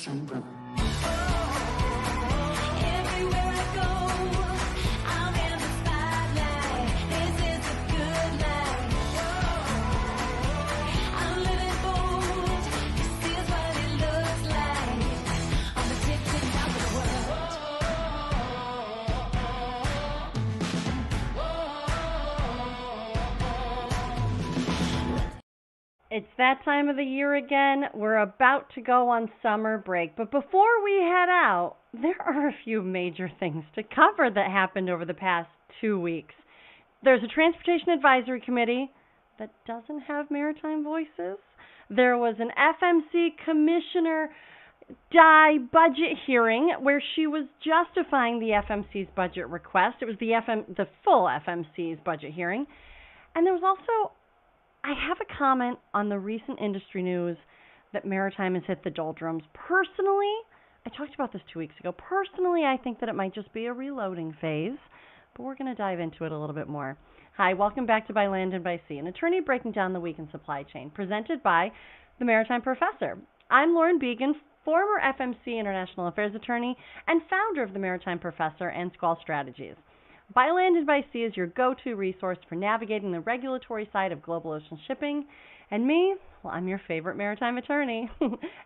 sunburn. Everywhere I go, I'm in the spotlight. This is a good life. I'm living bold. This is what it looks like. On the tip of the world. It's that time of the year again. We're about to go on summer break. But before we head out, there are a few major things to cover that happened over the past 2 weeks. There's a Transportation Advisory Committee that doesn't have maritime voices. There was an FMC Commissioner Dye budget hearing where she was justifying the FMC's budget request. It was the full FMC's budget hearing. And there was also, I have a comment on the recent industry news that maritime has hit the doldrums. Personally, I talked about this 2 weeks ago. Personally, I think that it might just be a reloading phase, but we're going to dive into it a little bit more. Hi, welcome back to By Land and By Sea, an attorney breaking down the week in supply chain, presented by the Maritime Professor. I'm Lauren Beagen, former FMC International Affairs attorney and founder of the Maritime Professor and Squall Strategies. By Land and By Sea is your go-to resource for navigating the regulatory side of global ocean shipping. And me, well, I'm your favorite maritime attorney.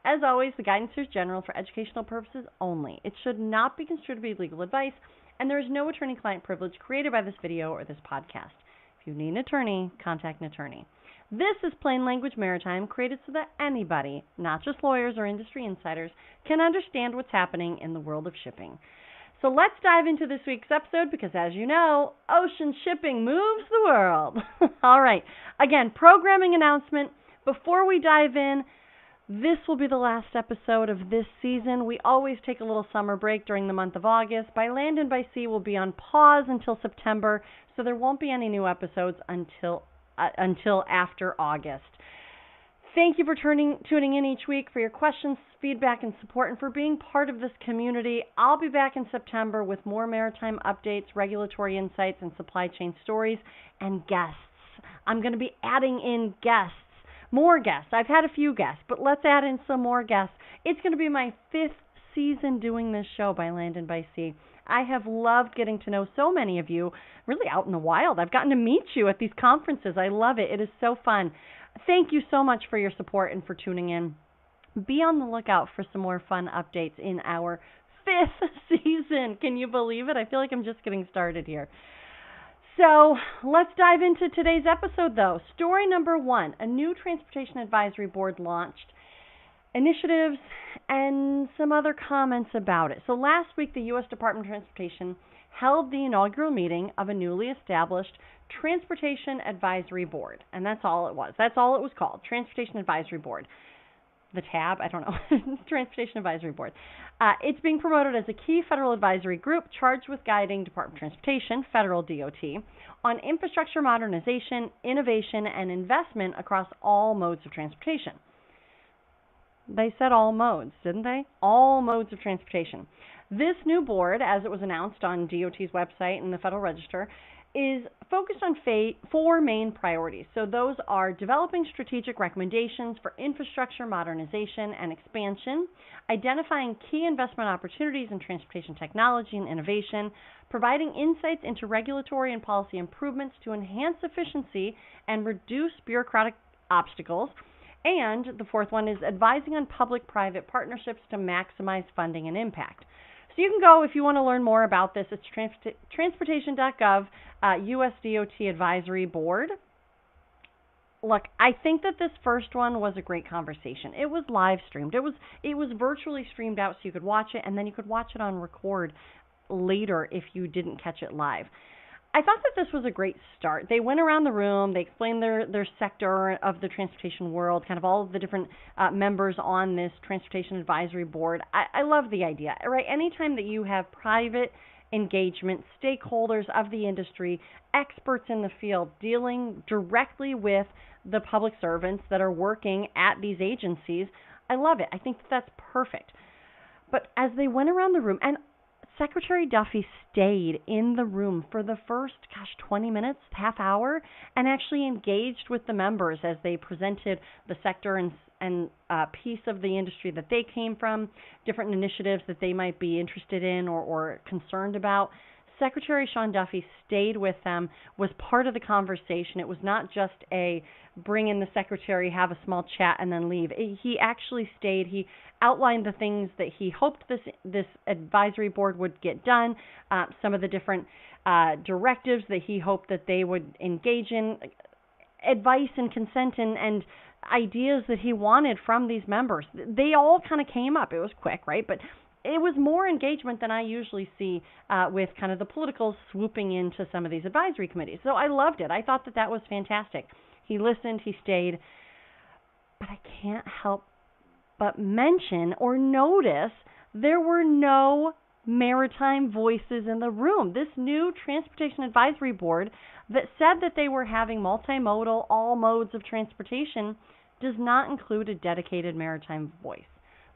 As always, the guidance is general for educational purposes only. It should not be construed to be legal advice, and there is no attorney-client privilege created by this video or this podcast. If you need an attorney, contact an attorney. This is plain language maritime, created so that anybody, not just lawyers or industry insiders, can understand what's happening in the world of shipping. So let's dive into this week's episode because, as you know, ocean shipping moves the world. All right. Again, programming announcement. Before we dive in, this will be the last episode of this season. We always take a little summer break during the month of August. By Land and By Sea will be on pause until September, so there won't be any new episodes until after August. Thank you for tuning in each week for your questions, feedback, and support, and for being part of this community. I'll be back in September with more maritime updates, regulatory insights, and supply chain stories, and guests. I'm going to be adding in guests, more guests. I've had a few guests, but let's add in some more guests. It's going to be my 5th season doing this show, By Land and By Sea. I have loved getting to know so many of you, really out in the wild. I've gotten to meet you at these conferences. I love it. It is so fun. Thank you so much for your support and for tuning in. Be on the lookout for some more fun updates in our 5th season. Can you believe it? I feel like I'm just getting started here. So let's dive into today's episode, though. Story number 1, a new Transportation Advisory Board launched, initiatives, and some other comments about it. So last week, the U.S. Department of Transportation held the inaugural meeting of a newly established Transportation Advisory Board. And that's all it was. That's all it was called, Transportation Advisory Board. The tab, I don't know, Transportation Advisory Board. It's being promoted as a key federal advisory group charged with guiding Department of Transportation, federal DOT, on infrastructure modernization, innovation, and investment across all modes of transportation. They said all modes, didn't they? All modes of transportation. This new board, as it was announced on DOT's website and the Federal Register, is focused on 4 main priorities. So those are developing strategic recommendations for infrastructure modernization and expansion, identifying key investment opportunities in transportation technology and innovation, providing insights into regulatory and policy improvements to enhance efficiency and reduce bureaucratic obstacles, and the 4th one is advising on public-private partnerships to maximize funding and impact. So you can go, if you want to learn more about this, it's transportation.gov, US DOT Advisory Board. Look, I think that this first one was a great conversation. It was live streamed. It was virtually streamed out so you could watch it, and then you could watch it on record later if you didn't catch it live. I thought that this was a great start. They went around the room, they explained their sector of the transportation world, kind of all of the different members on this Transportation Advisory Board. I love the idea, right? Anytime that you have private engagement, stakeholders of the industry, experts in the field dealing directly with the public servants that are working at these agencies, I love it. I think that that's perfect. But as they went around the room, and Secretary Duffy stayed in the room for the first, 20 minutes, half hour, and actually engaged with the members as they presented the sector and and piece of the industry that they came from, different initiatives that they might be interested in or concerned about. Secretary Sean Duffy stayed with them, was part of the conversation. It was not just a bring in the secretary, have a small chat, and then leave. He actually stayed. He outlined the things that he hoped this advisory board would get done, some of the different directives that he hoped that they would engage in, advice and consent and ideas that he wanted from these members. They all kind of came up. It was quick, right? But it was more engagement than I usually see with kind of the politicals swooping into some of these advisory committees. So I loved it. I thought that was fantastic. He listened, he stayed. But I can't help but mention or notice there were no maritime voices in the room. This new Transportation Advisory Board that said that they were having multimodal, all modes of transportation, does not include a dedicated maritime voice.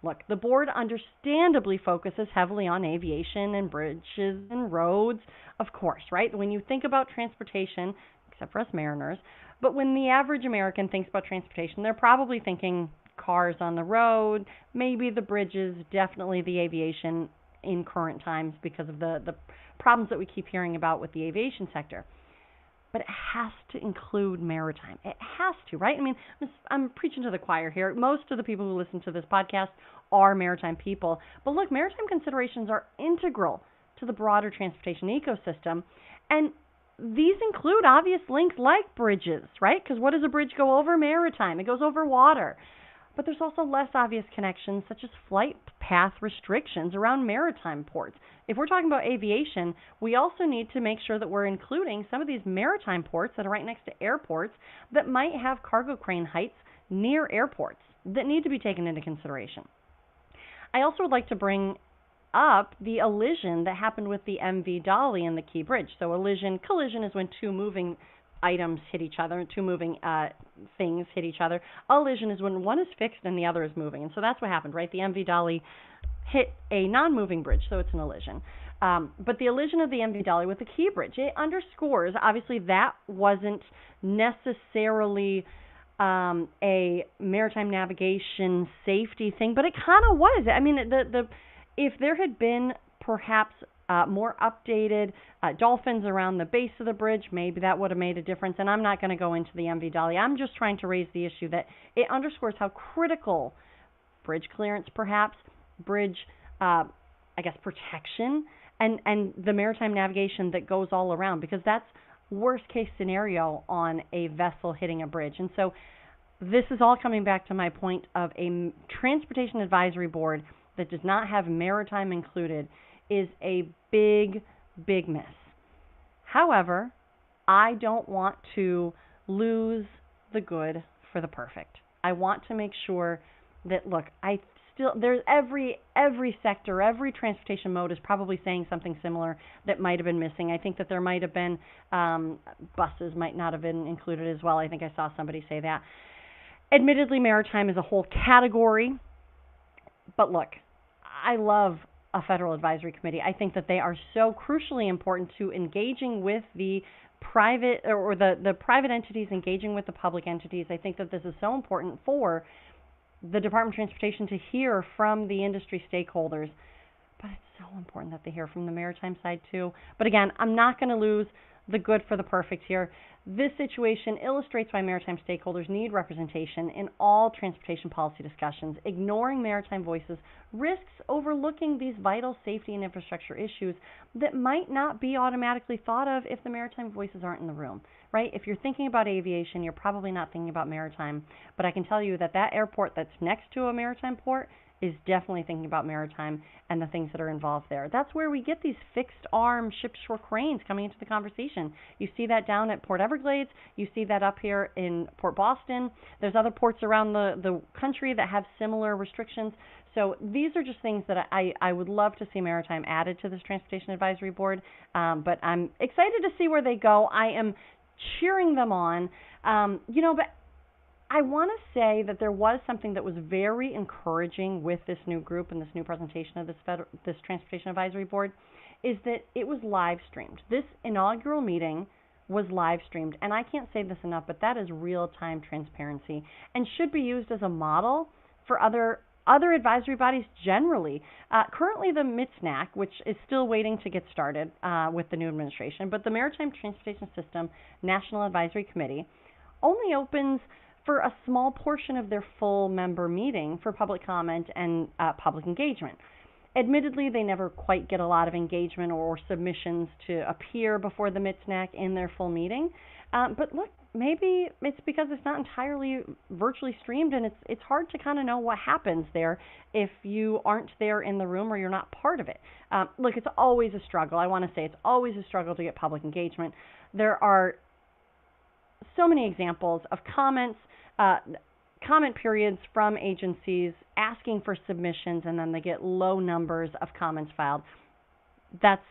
Look, the board understandably focuses heavily on aviation and bridges and roads, of course, right? When you think about transportation, except for us mariners, but when the average American thinks about transportation, they're probably thinking cars on the road, maybe the bridges, definitely the aviation in current times because of the problems that we keep hearing about with the aviation sector. But it has to include maritime. It has to, right? I mean, I'm preaching to the choir here. Most of the people who listen to this podcast are maritime people. But look, maritime considerations are integral to the broader transportation ecosystem. And these include obvious links like bridges, right? Because what does a bridge go over? Maritime. It goes over water. But there's also less obvious connections, such as flight path restrictions around maritime ports. If we're talking about aviation, we also need to make sure that we're including some of these maritime ports that are right next to airports that might have cargo crane heights near airports that need to be taken into consideration. I also would like to bring up the elision that happened with the MV Dolly and the Key Bridge. So collision is when two moving items hit each other, two moving things hit each other. Elision is when one is fixed and the other is moving. And so that's what happened, right? The MV Dolly hit a non-moving bridge, so it's an elision. But the elision of the MV Dolly with the Key Bridge, it underscores, obviously that wasn't necessarily a maritime navigation safety thing, but it kind of was. I mean, if there had been perhaps more updated dolphins around the base of the bridge, maybe that would have made a difference. And I'm not going to go into the MV Dolly. I'm just trying to raise the issue that it underscores how critical bridge clearance, perhaps, bridge, protection, and the maritime navigation that goes all around, because that's worst case scenario on a vessel hitting a bridge. And so this is all coming back to my point of a transportation advisory board that does not have maritime included is a big, big miss. However, I don't want to lose the good for the perfect. I want to make sure that, look, there's every sector, every transportation mode is probably saying something similar that might have been missing. I think that there might have been buses might not have been included as well. I think I saw somebody say that. Admittedly, maritime is a whole category, but look, I love a federal advisory committee. I think that they are so crucially important to engaging with the private or the private entities, engaging with the public entities. I think that this is so important for the Department of Transportation to hear from the industry stakeholders. But it's so important that they hear from the maritime side too. But again, I'm not going to lose the good for the perfect here. This situation illustrates why maritime stakeholders need representation in all transportation policy discussions. Ignoring maritime voices risks overlooking these vital safety and infrastructure issues that might not be automatically thought of if the maritime voices aren't in the room, right? If you're thinking about aviation, you're probably not thinking about maritime. But I can tell you that airport that's next to a maritime port is definitely thinking about maritime and the things that are involved there. That's where we get these fixed arm ship shore cranes coming into the conversation. You see that down at Port Everglades. You see that up here in Port Boston. There's other ports around the country that have similar restrictions. So these are just things that I would love to see maritime added to this Transportation Advisory Board. But I'm excited to see where they go. I am cheering them on. But I want to say that there was something that was very encouraging with this new group and this new presentation of this Transportation Advisory Board, is that it was live streamed. This inaugural meeting was live streamed. And I can't say this enough, but that is real-time transparency and should be used as a model for other advisory bodies generally. Currently, the MITSNAC, which is still waiting to get started with the new administration, but the Maritime Transportation System National Advisory Committee only opens for a small portion of their full member meeting for public comment and public engagement. Admittedly, they never quite get a lot of engagement or submissions to appear before the MITSNAC in their full meeting. But look, maybe it's because it's not entirely virtually streamed, and it's hard to kind of know what happens there if you aren't there in the room or you're not part of it. Look, it's always a struggle. I want to say it's always a struggle to get public engagement. There are so many examples of comment periods from agencies asking for submissions, and then they get low numbers of comments filed. That's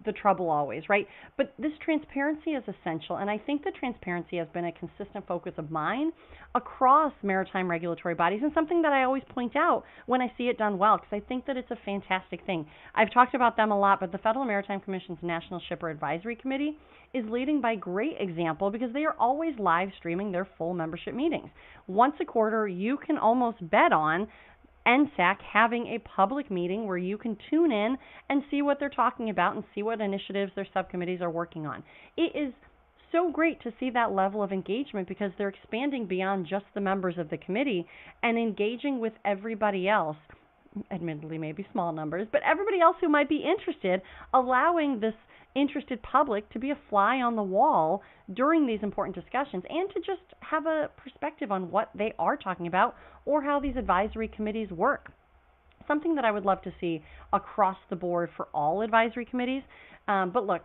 the trouble always, right? But this transparency is essential, and I think that transparency has been a consistent focus of mine across maritime regulatory bodies, and something that I always point out when I see it done well, because I think that it's a fantastic thing. I've talked about them a lot, but the Federal Maritime Commission's National Shipper Advisory Committee is leading by great example because they are always live streaming their full membership meetings. Once a quarter, you can almost bet on NSAC having a public meeting where you can tune in and see what they're talking about and see what initiatives their subcommittees are working on. It is so great to see that level of engagement because they're expanding beyond just the members of the committee and engaging with everybody else, admittedly maybe small numbers, but everybody else who might be interested, allowing this interested public to be a fly on the wall during these important discussions and to just have a perspective on what they are talking about or how these advisory committees work. Something that I would love to see across the board for all advisory committees. But look,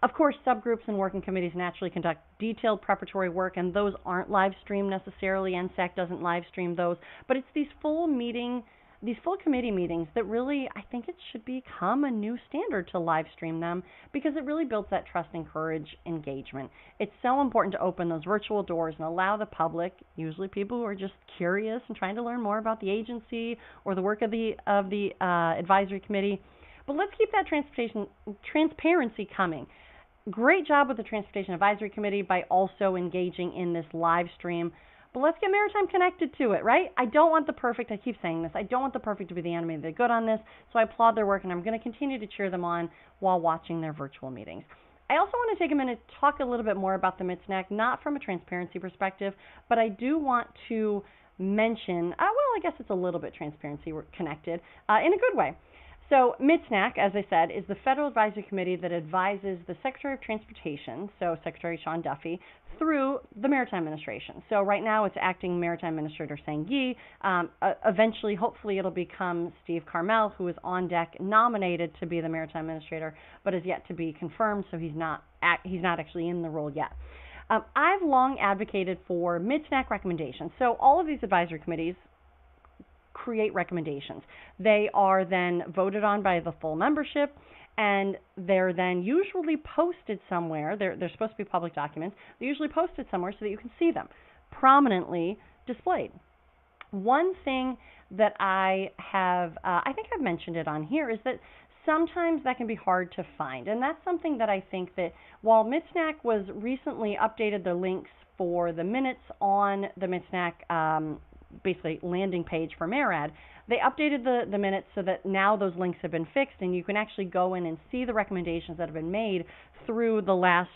of course, subgroups and working committees naturally conduct detailed preparatory work, and those aren't live streamed necessarily. NSAC doesn't live stream those, but it's these full committee meetings that really, I think it should become a new standard to live stream them because it really builds that trust and encourage engagement. It's so important to open those virtual doors and allow the public, usually people who are just curious and trying to learn more about the agency or the work of the advisory committee. But let's keep that transparency coming. Great job with the Transportation Advisory Committee by also engaging in this live stream. But let's get Maritime connected to it, right? I don't want the perfect, I keep saying this, I don't want the perfect to be the enemy of the good on this, so I applaud their work, and I'm going to continue to cheer them on while watching their virtual meetings. I also want to take a minute to talk a little bit more about the MITSNAC, not from a transparency perspective, but I do want to mention, I guess it's a little bit transparency connected, in a good way. So MITSNAC, as I said, is the Federal Advisory Committee that advises the Secretary of Transportation, so Secretary Sean Duffy, through the Maritime Administration. So right now it's Acting Maritime Administrator Sang Yi. Eventually, hopefully, it'll become Steve Carmel, who is on deck, nominated to be the Maritime Administrator, but is yet to be confirmed, so he's not actually in the role yet. I've long advocated for MITSNAC recommendations. So all of these advisory committees create recommendations. They are then voted on by the full membership, and they're then usually posted somewhere. They're supposed to be public documents. They're usually posted somewhere so that you can see them prominently displayed. One thing that I think I've mentioned it on here, is that sometimes that can be hard to find, and that's something that I think that while MITSNAC was recently updated the links for the minutes on the MITSNAC basically landing page for MARAD, they updated the minutes so that now those links have been fixed and you can actually go in and see the recommendations that have been made through the last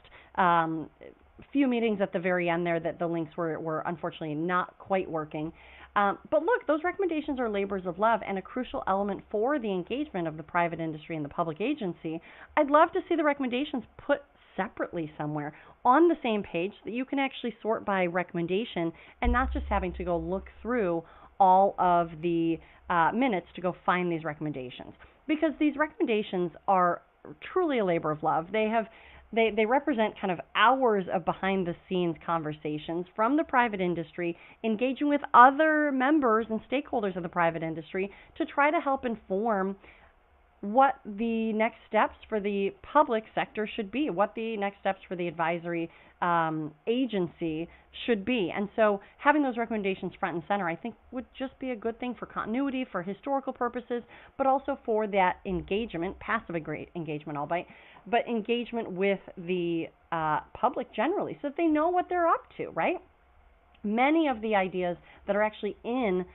few meetings at the very end there that the links were unfortunately not quite working. But look, those recommendations are labors of love and a crucial element for the engagement of the private industry and the public agency. I'd love to see the recommendations put separately somewhere on the same page so that you can actually sort by recommendation and not just having to go look through all of the minutes to go find these recommendations, because these recommendations are truly a labor of love. They represent kind of hours of behind the scenes conversations from the private industry, engaging with other members and stakeholders of the private industry to try to help inform what the next steps for the public sector should be, what the next steps for the advisory agency should be. And so having those recommendations front and center, I think, would just be a good thing for continuity, for historical purposes, but also for that engagement, passive engagement, albeit, but engagement with the public generally, so that they know what they're up to, right? Many of the ideas that are actually in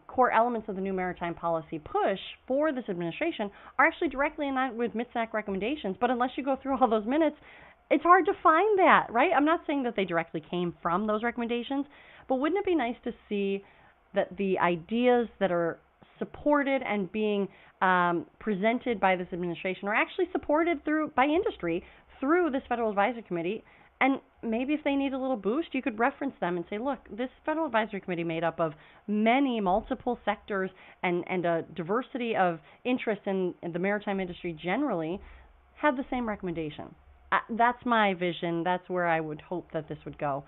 core elements of the new maritime policy push for this administration are actually directly in line with MITSNAC recommendations, but unless you go through all those minutes, it's hard to find that, right? I'm not saying that they directly came from those recommendations, but wouldn't it be nice to see that the ideas that are supported and being presented by this administration are actually supported by industry through this Federal Advisory Committee? And maybe if they need a little boost, you could reference them and say, look, this Federal Advisory Committee made up of multiple sectors and a diversity of interest in the maritime industry generally had the same recommendation. That's my vision. That's where I would hope that this would go.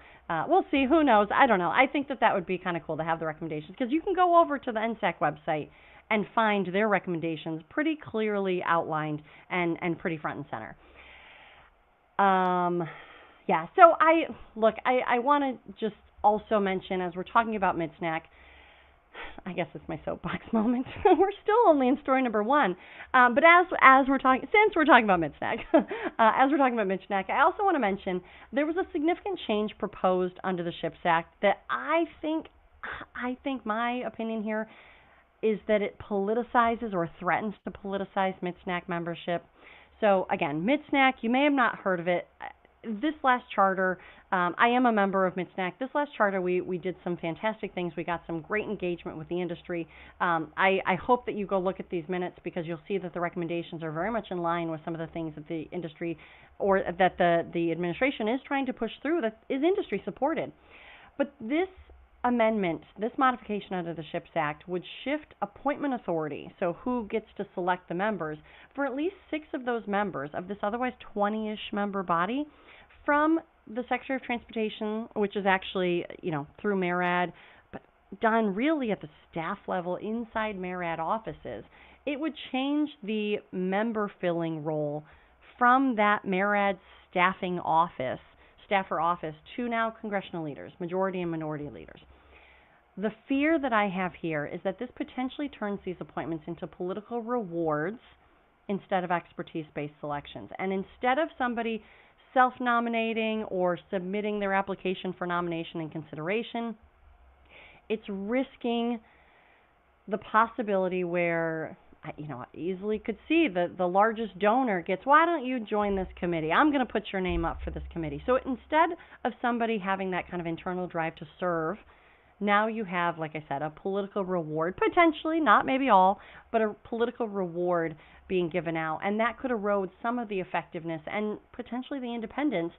We'll see. Who knows? I don't know. I think that would be kind of cool to have the recommendations, because you can go over to the NSAC website and find their recommendations pretty clearly outlined and pretty front and center. Yeah, so I want to just also mention, as we're talking about MITSNAC, I guess it's my soapbox moment. We're still only in story number 1, but as we're talking, since we're talking about MITSNAC, I also want to mention there was a significant change proposed under the SHIPS Act that I think my opinion here is that it politicizes or threatens to politicize MITSNAC membership. So again, MITSNAC, you may have not heard of it. This last charter, I am a member of MITSNAC. This last charter, we did some fantastic things. We got some great engagement with the industry. I hope that you go look at these minutes, because you'll see that the recommendations are very much in line with some of the things that the industry or that the administration is trying to push through that is industry supported. But this amendment, this modification under the SHIPS Act, would shift appointment authority, so who gets to select the members, for at least 6 of those members of this otherwise 20-ish member body from the Secretary of Transportation, which is actually, through MARAD, but done really at the staff level inside MARAD offices. It would change the member filling role from that MARAD staffer office to now congressional leaders, majority and minority leaders. The fear that I have here is that this potentially turns these appointments into political rewards instead of expertise-based selections. And instead of somebody self-nominating or submitting their application for nomination and consideration, it's risking the possibility where, I easily could see the largest donor gets, why don't you join this committee? I'm going to put your name up for this committee. So instead of somebody having that kind of internal drive to serve, now you have, like I said, a political reward, potentially, not maybe all, but a political reward being given out. And that could erode some of the effectiveness and potentially the independence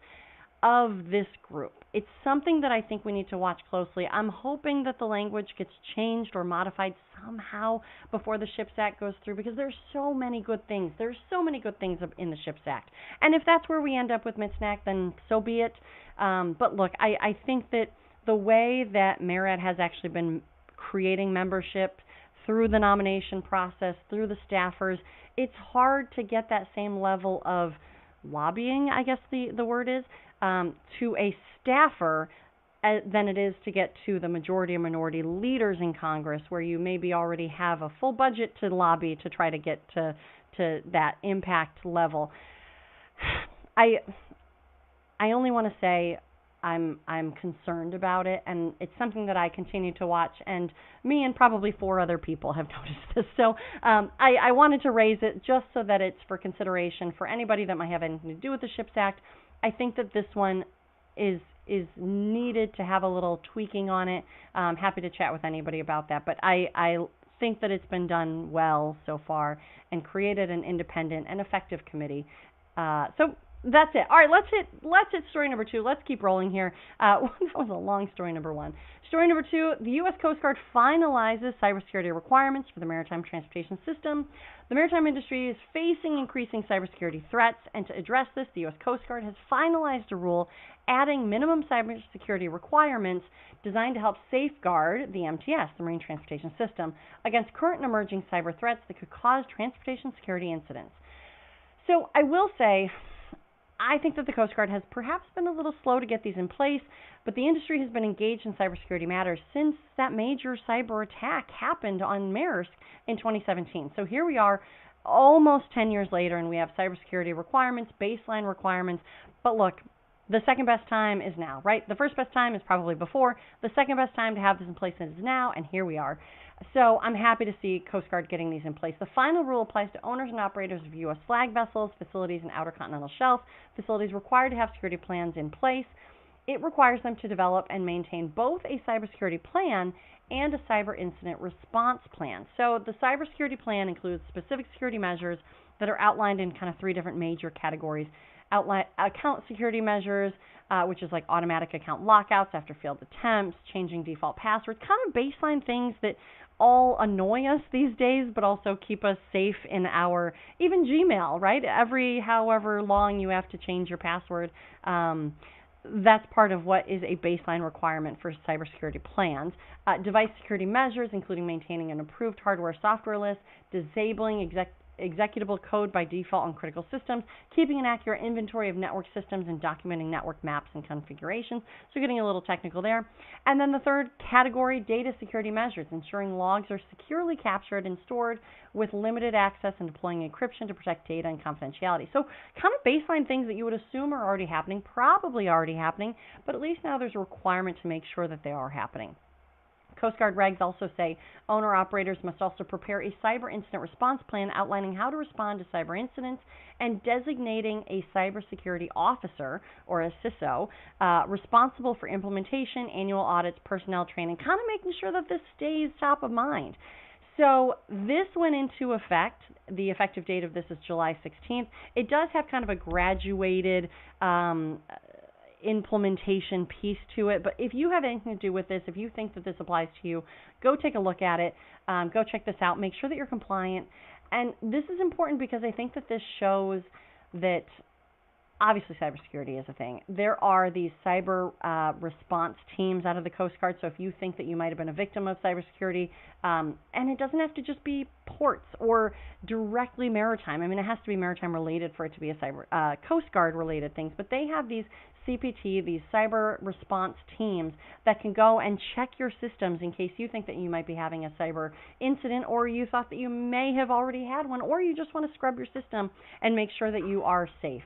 of this group. It's something that I think we need to watch closely. I'm hoping that the language gets changed or modified somehow before the SHIPS Act goes through, because there's so many good things. There's so many good things in the SHIPS Act. And if that's where we end up with MITSNAC, then so be it. But look, I think that the way that MARAD has actually been creating membership through the nomination process, through the staffers, it's hard to get that same level of lobbying, I guess the word is, to a staffer than it is to get to the majority or minority leaders in Congress, where you maybe already have a full budget to lobby to try to get to that impact level. I only want to say I'm concerned about it, and it's something that I continue to watch, and me and probably 4 other people have noticed this. So I wanted to raise it just so that it's for consideration for anybody that might have anything to do with the SHIPS Act. I think that this one is needed to have a little tweaking on it. I'm happy to chat with anybody about that, but I think that it's been done well so far and created an independent and effective committee. So that's it. All right, let's hit story number 2. Let's keep rolling here. That was a long story number 1. Story number 2, the U.S. Coast Guard finalizes cybersecurity requirements for the maritime transportation system. The maritime industry is facing increasing cybersecurity threats, and to address this, the U.S. Coast Guard has finalized a rule adding minimum cybersecurity requirements designed to help safeguard the MTS, the Marine Transportation System, against current and emerging cyber threats that could cause transportation security incidents. So I will say, I think that the Coast Guard has perhaps been a little slow to get these in place, but the industry has been engaged in cybersecurity matters since that major cyber attack happened on Maersk in 2017. So here we are, almost 10 years later, and we have cybersecurity requirements, baseline requirements. But look, the second best time is now, right? The first best time is probably before. The second best time to have this in place is now, and here we are. So I'm happy to see Coast Guard getting these in place. The final rule applies to owners and operators of U.S. flag vessels, facilities in outer continental shelf, facilities required to have security plans in place. It requires them to develop and maintain both a cybersecurity plan and a cyber incident response plan. So the cybersecurity plan includes specific security measures that are outlined in kind of three different major categories. Account security measures, which is like automatic account lockouts after failed attempts, changing default passwords, kind of baseline things that all annoy us these days, but also keep us safe in our, even Gmail, right? Every however long you have to change your password, that's part of what is a baseline requirement for cybersecurity plans. Device security measures, including maintaining an approved hardware-software list, disabling executable code by default on critical systems, keeping an accurate inventory of network systems, and documenting network maps and configurations. So getting a little technical there. And then the third category, data security measures, ensuring logs are securely captured and stored with limited access and deploying encryption to protect data and confidentiality. So kind of baseline things that you would assume are already happening, probably already happening, but at least now there's a requirement to make sure that they are happening. Coast Guard regs also say owner-operators must also prepare a cyber incident response plan outlining how to respond to cyber incidents and designating a cybersecurity officer, or a CISO, responsible for implementation, annual audits, personnel training, kind of making sure that this stays top of mind. So this went into effect. The effective date of this is July 16th. It does have kind of a graduated implementation piece to it, but if you have anything to do with this, if you think that this applies to you, go take a look at it, go check this out, make sure that you're compliant. And this is important because I think that this shows that obviously cybersecurity is a thing. There are these cyber response teams out of the Coast Guard, so if you think that you might have been a victim of cybersecurity, and it doesn't have to just be ports or directly maritime. I mean, it has to be maritime related for it to be a cyber Coast Guard related things, but they have these CPT, these cyber response teams that can go and check your systems in case you think that you might be having a cyber incident, or you thought that you may have already had one, or you just want to scrub your system and make sure that you are safe.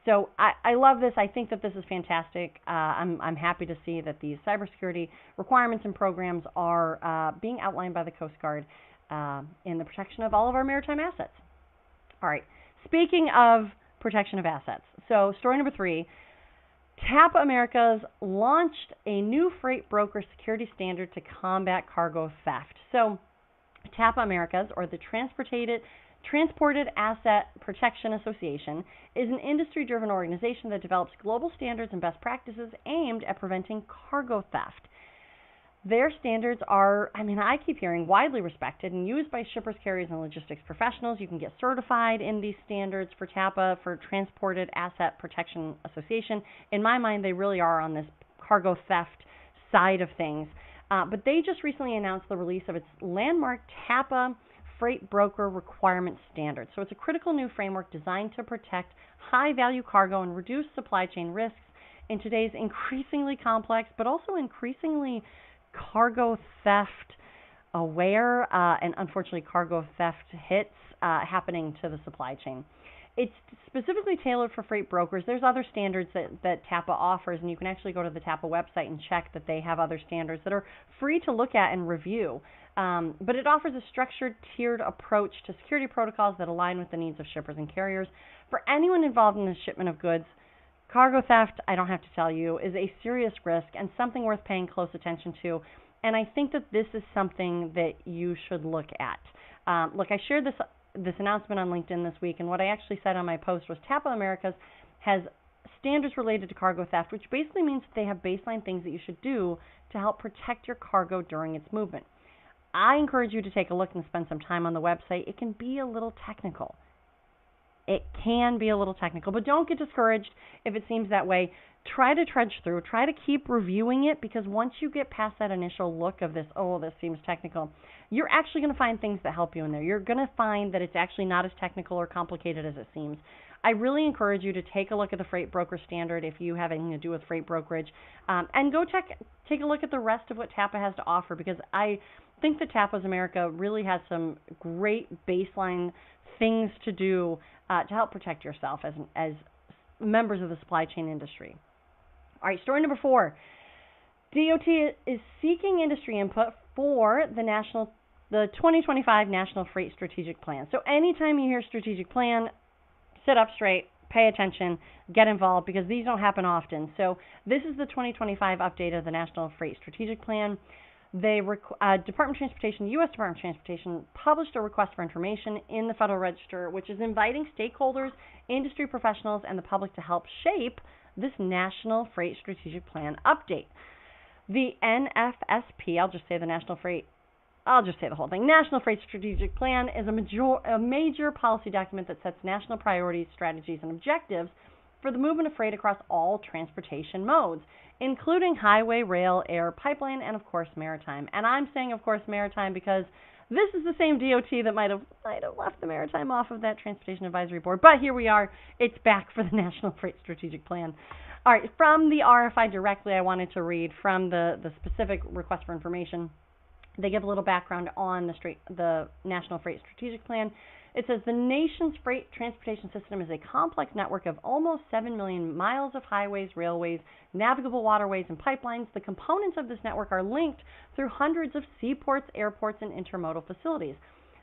So I love this. I think that this is fantastic. I'm happy to see that these cybersecurity requirements and programs are being outlined by the Coast Guard in the protection of all of our maritime assets. All right. Speaking of protection of assets, so story number 3, TAPA Americas launched a new freight broker security standard to combat cargo theft. So TAPA Americas, or the Transported Asset Protection Association, is an industry-driven organization that develops global standards and best practices aimed at preventing cargo theft. Their standards are, I keep hearing, widely respected and used by shippers, carriers, and logistics professionals. You can get certified in these standards for TAPA, for Transported Asset Protection Association. In my mind, they really are on this cargo theft side of things. But they just recently announced the release of its landmark TAPA Freight Broker Requirement Standard. So it's a critical new framework designed to protect high-value cargo and reduce supply chain risks in today's increasingly complex, but also increasingly cargo theft aware, and unfortunately cargo theft hits happening to the supply chain. It's specifically tailored for freight brokers. There's other standards that TAPA offers, and you can actually go to the TAPA website and check that they have other standards that are free to look at and review. But it offers a structured, tiered approach to security protocols that align with the needs of shippers and carriers. For anyone involved in the shipment of goods, cargo theft, I don't have to tell you, is a serious risk and something worth paying close attention to. And I think that this is something that you should look at. Look, I shared this announcement on LinkedIn this week, and what I actually said on my post was TAPA Americas has standards related to cargo theft, which basically means that they have baseline things that you should do to help protect your cargo during its movement. I encourage you to take a look and spend some time on the website. It can be a little technical. It can be a little technical, but don't get discouraged if it seems that way. Try to trudge through. Try to keep reviewing it, because once you get past that initial look of this, oh, this seems technical, you're actually going to find things that help you in there. You're going to find that it's actually not as technical or complicated as it seems. I really encourage you to take a look at the Freight Broker Standard if you have anything to do with freight brokerage, and go take a look at the rest of what TAPA has to offer, because I think that TAPA America really has some great baseline things to do to help protect yourself as members of the supply chain industry. All right, story number 4. DOT is seeking industry input for the 2025 National Freight Strategic Plan. So anytime you hear strategic plan, sit up straight, pay attention, get involved, because these don't happen often. So this is the 2025 update of the National Freight Strategic Plan. Department of Transportation, U.S. Department of Transportation, published a request for information in the Federal Register, which is inviting stakeholders, industry professionals, and the public to help shape this National Freight Strategic Plan update. The NFSP, I'll just say the whole thing. National Freight Strategic Plan is a major policy document that sets national priorities, strategies, and objectives for the movement of freight across all transportation modes, including highway, rail, air, pipeline, and, of course, maritime. And I'm saying, of course, maritime because this is the same DOT that might have left the maritime off of that Transportation Advisory Board. But here we are. It's back for the National Freight Strategic Plan. All right, from the RFI directly, I wanted to read from the specific request for information. They give a little background on the National Freight Strategic Plan. It says the nation's freight transportation system is a complex network of almost 7 million miles of highways, railways, navigable waterways, and pipelines. The components of this network are linked through hundreds of seaports, airports, and intermodal facilities.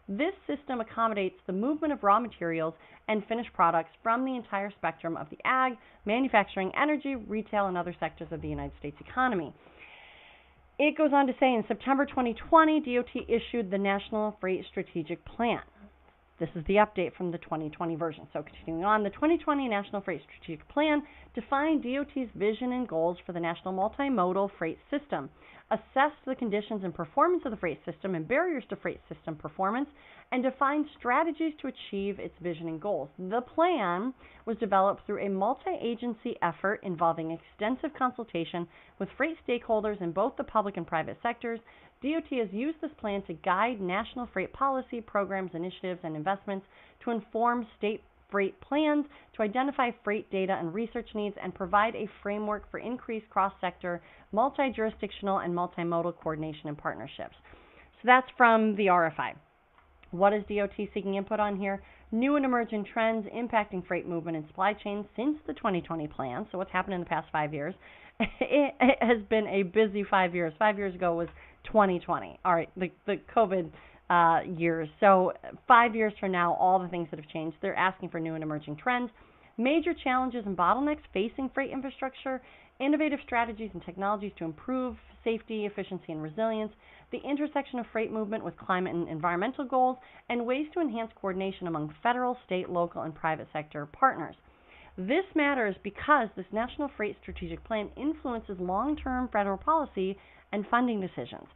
This system accommodates the movement of raw materials and finished products from the entire spectrum of the ag, manufacturing, energy, retail, and other sectors of the United States economy. It goes on to say in September 2020, DOT issued the National Freight Strategic Plan. This is the update from the 2020 version. So continuing on, the 2020 National Freight Strategic Plan defined DOT's vision and goals for the national multimodal freight system, assessed the conditions and performance of the freight system and barriers to freight system performance, and defined strategies to achieve its vision and goals. The plan was developed through a multi-agency effort involving extensive consultation with freight stakeholders in both the public and private sectors. DOT has used this plan to guide national freight policy, programs, initiatives, and investments, to inform state freight plans, to identify freight data and research needs, and provide a framework for increased cross-sector, multi-jurisdictional, and multimodal coordination and partnerships. So that's from the RFI. What is DOT seeking input on here? New and emerging trends impacting freight movement and supply chain since the 2020 plan. So what's happened in the past 5 years? It has been a busy 5 years. 5 years ago was 2020. All right, the COVID years. So 5 years from now, all the things that have changed. They're asking for new and emerging trends, major challenges and bottlenecks facing freight infrastructure, innovative strategies and technologies to improve safety, efficiency, and resilience, the intersection of freight movement with climate and environmental goals, and ways to enhance coordination among federal, state, local, and private sector partners. This matters because this National Freight Strategic Plan influences long-term federal policy and funding decisions.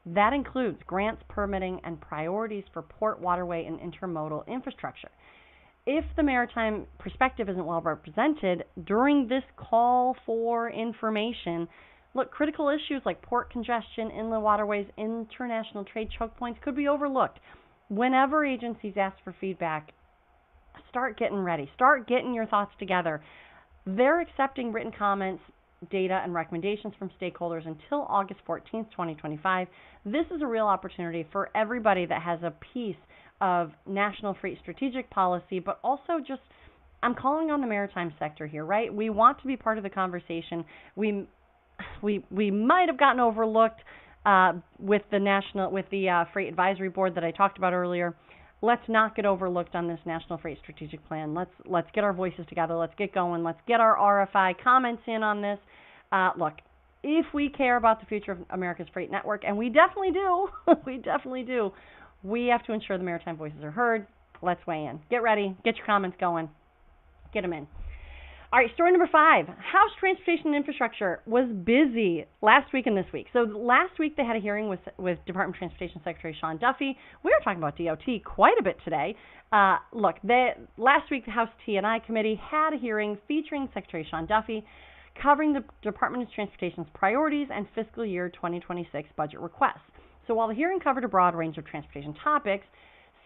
That includes grants, permitting, and priorities for port, waterway, and intermodal infrastructure. If the maritime perspective isn't well represented during this call for information, look, critical issues like port congestion, inland waterways, international trade choke points could be overlooked. Whenever agencies ask for feedback, start getting ready. Start getting your thoughts together. They're accepting written comments, data, and recommendations from stakeholders until August 14th, 2025. This is a real opportunity for everybody that has a piece of national freight strategic policy, but also just, I'm calling on the maritime sector here, right? We want to be part of the conversation. We might have gotten overlooked with the Freight Advisory Board that I talked about earlier. Let's not get overlooked on this National Freight Strategic Plan. Let's get our voices together. Let's get going. Let's get our RFI comments in on this. Look, if we care about the future of America's freight network, and we definitely do, we have to ensure the maritime voices are heard. Let's weigh in. Get ready. Get your comments going. Get them in. All right, story number 5. House Transportation and Infrastructure was busy last week and this week. So last week they had a hearing with Department of Transportation Secretary Sean Duffy. We were talking about DOT quite a bit today. Last week the House T&I Committee had a hearing featuring Secretary Sean Duffy covering the Department of Transportation's priorities and fiscal year 2026 budget requests. So while the hearing covered a broad range of transportation topics,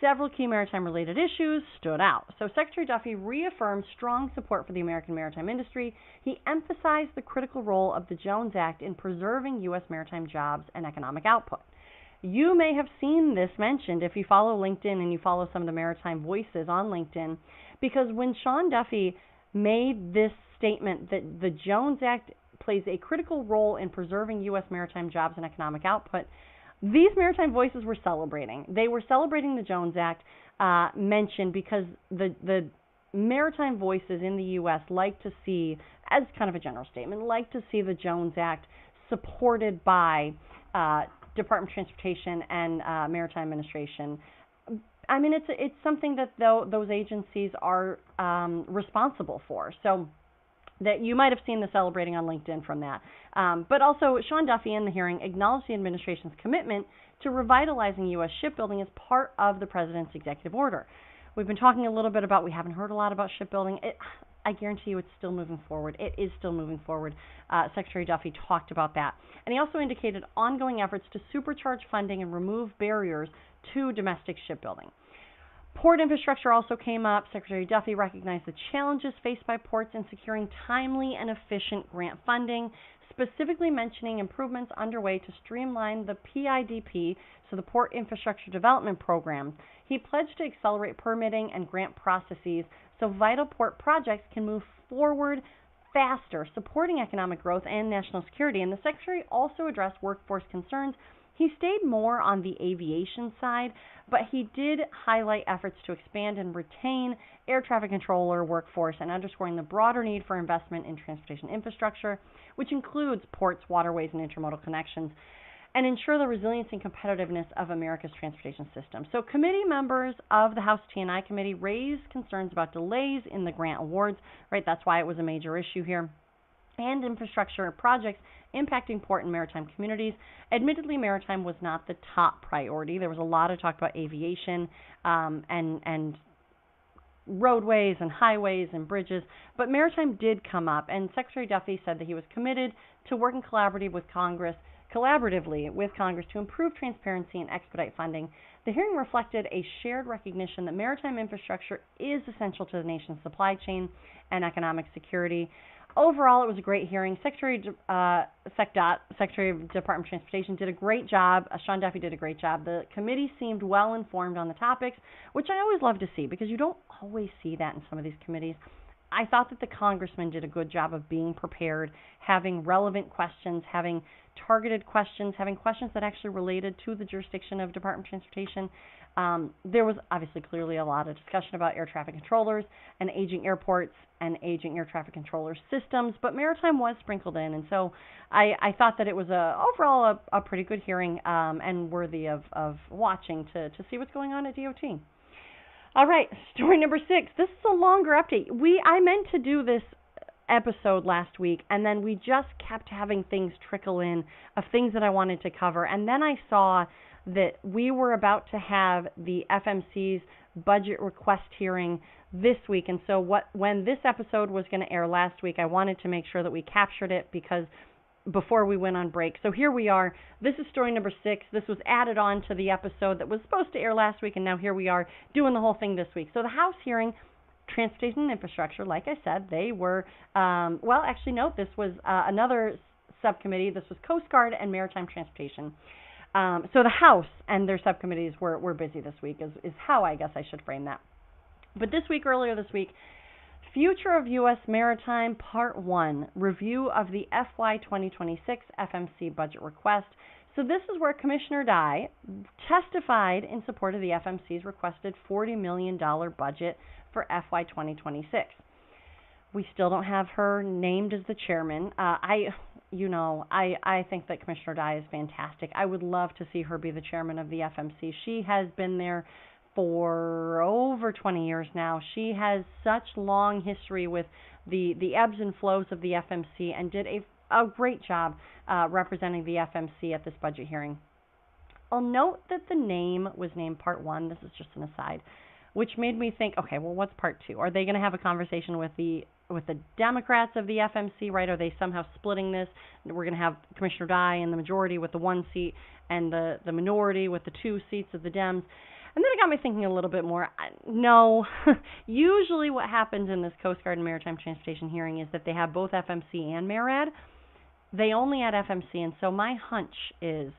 several key maritime-related issues stood out. So Secretary Duffy reaffirmed strong support for the American maritime industry. He emphasized the critical role of the Jones Act in preserving U.S. maritime jobs and economic output. You may have seen this mentioned if you follow LinkedIn and you follow some of the maritime voices on LinkedIn, because when Sean Duffy made this statement that the Jones Act plays a critical role in preserving U.S. maritime jobs and economic output, these maritime voices were celebrating. They were celebrating the Jones Act mentioned because the maritime voices in the U.S. like to see, as kind of a general statement, like to see the Jones Act supported by Department of Transportation and Maritime Administration. I mean, it's something that those agencies are responsible for. So that you might have seen the celebrating on LinkedIn from that. But also, Sean Duffy in the hearing acknowledged the administration's commitment to revitalizing U.S. shipbuilding as part of the president's executive order. We've been talking a little bit about, we haven't heard a lot about shipbuilding. I guarantee you it's still moving forward. It is still moving forward. Secretary Duffy talked about that. And he also indicated ongoing efforts to supercharge funding and remove barriers to domestic shipbuilding. Port infrastructure also came up. Secretary Duffy recognized the challenges faced by ports in securing timely and efficient grant funding, specifically mentioning improvements underway to streamline the PIDP, so the Port Infrastructure Development Program. He pledged to accelerate permitting and grant processes so vital port projects can move forward faster, supporting economic growth and national security. And the Secretary also addressed workforce concerns. He stayed more on the aviation side, but he did highlight efforts to expand and retain air traffic controller workforce and underscoring the broader need for investment in transportation infrastructure, which includes ports, waterways, and intermodal connections, and ensure the resilience and competitiveness of America's transportation system. So committee members of the House T&I Committee raised concerns about delays in the grant awards, right? That's why it was a major issue here, and infrastructure projects impacting port and maritime communities. Admittedly, maritime was not the top priority. There was a lot of talk about aviation and roadways and highways and bridges, but maritime did come up, and Secretary Duffy said that he was committed to working collaboratively with Congress to improve transparency and expedite funding. The hearing reflected a shared recognition that maritime infrastructure is essential to the nation's supply chain and economic security. Overall, it was a great hearing. Secretary of Department of Transportation did a great job. Sean Duffy did a great job. The committee seemed well informed on the topics, which I always love to see because you don't always see that in some of these committees. I thought that the congressman did a good job of being prepared, having relevant questions, having targeted questions, having questions that actually related to the jurisdiction of Department of Transportation. There was obviously clearly a lot of discussion about air traffic controllers and aging airports and aging air traffic controller systems, but maritime was sprinkled in, and so I thought that it was overall a pretty good hearing and worthy of watching to see what's going on at DOT. All right, story number 6. This is a longer update. I meant to do this episode last week, and then we just kept having things trickle in of things that I wanted to cover, and then I saw that we were about to have the FMC's budget request hearing this week, and so when this episode was going to air last week, I wanted to make sure that we captured it because before we went on break. So here we are. This is story number 6. This was added on to the episode that was supposed to air last week, and now here we are doing the whole thing this week. So the House hearing, Transportation and Infrastructure, like I said, they were, this was another subcommittee. This was Coast Guard and Maritime Transportation. So the House and their subcommittees were busy this week is how I guess I should frame that. But earlier this week, Future of U.S. Maritime Part 1, Review of the FY 2026 FMC Budget Request. So this is where Commissioner Dye testified in support of the FMC's requested $40 million budget for FY 2026. We still don't have her named as the chairman. I think that Commissioner Dye is fantastic. I would love to see her be the chairman of the FMC. She has been there for over 20 years now. She has such long history with the ebbs and flows of the FMC and did a great job representing the FMC at this budget hearing. I'll note that the name was named Part 1. This is just an aside, which made me think, okay, well, what's Part 2? Are they going to have a conversation with the Democrats of the FMC, right? Are they somehow splitting this? We're going to have Commissioner Dye in the majority with the 1 seat and the minority with the 2 seats of the Dems. And then it got me thinking a little bit more. No, usually what happens in this Coast Guard and Maritime Transportation hearing is that they have both FMC and MARAD. They only had FMC, and so my hunch is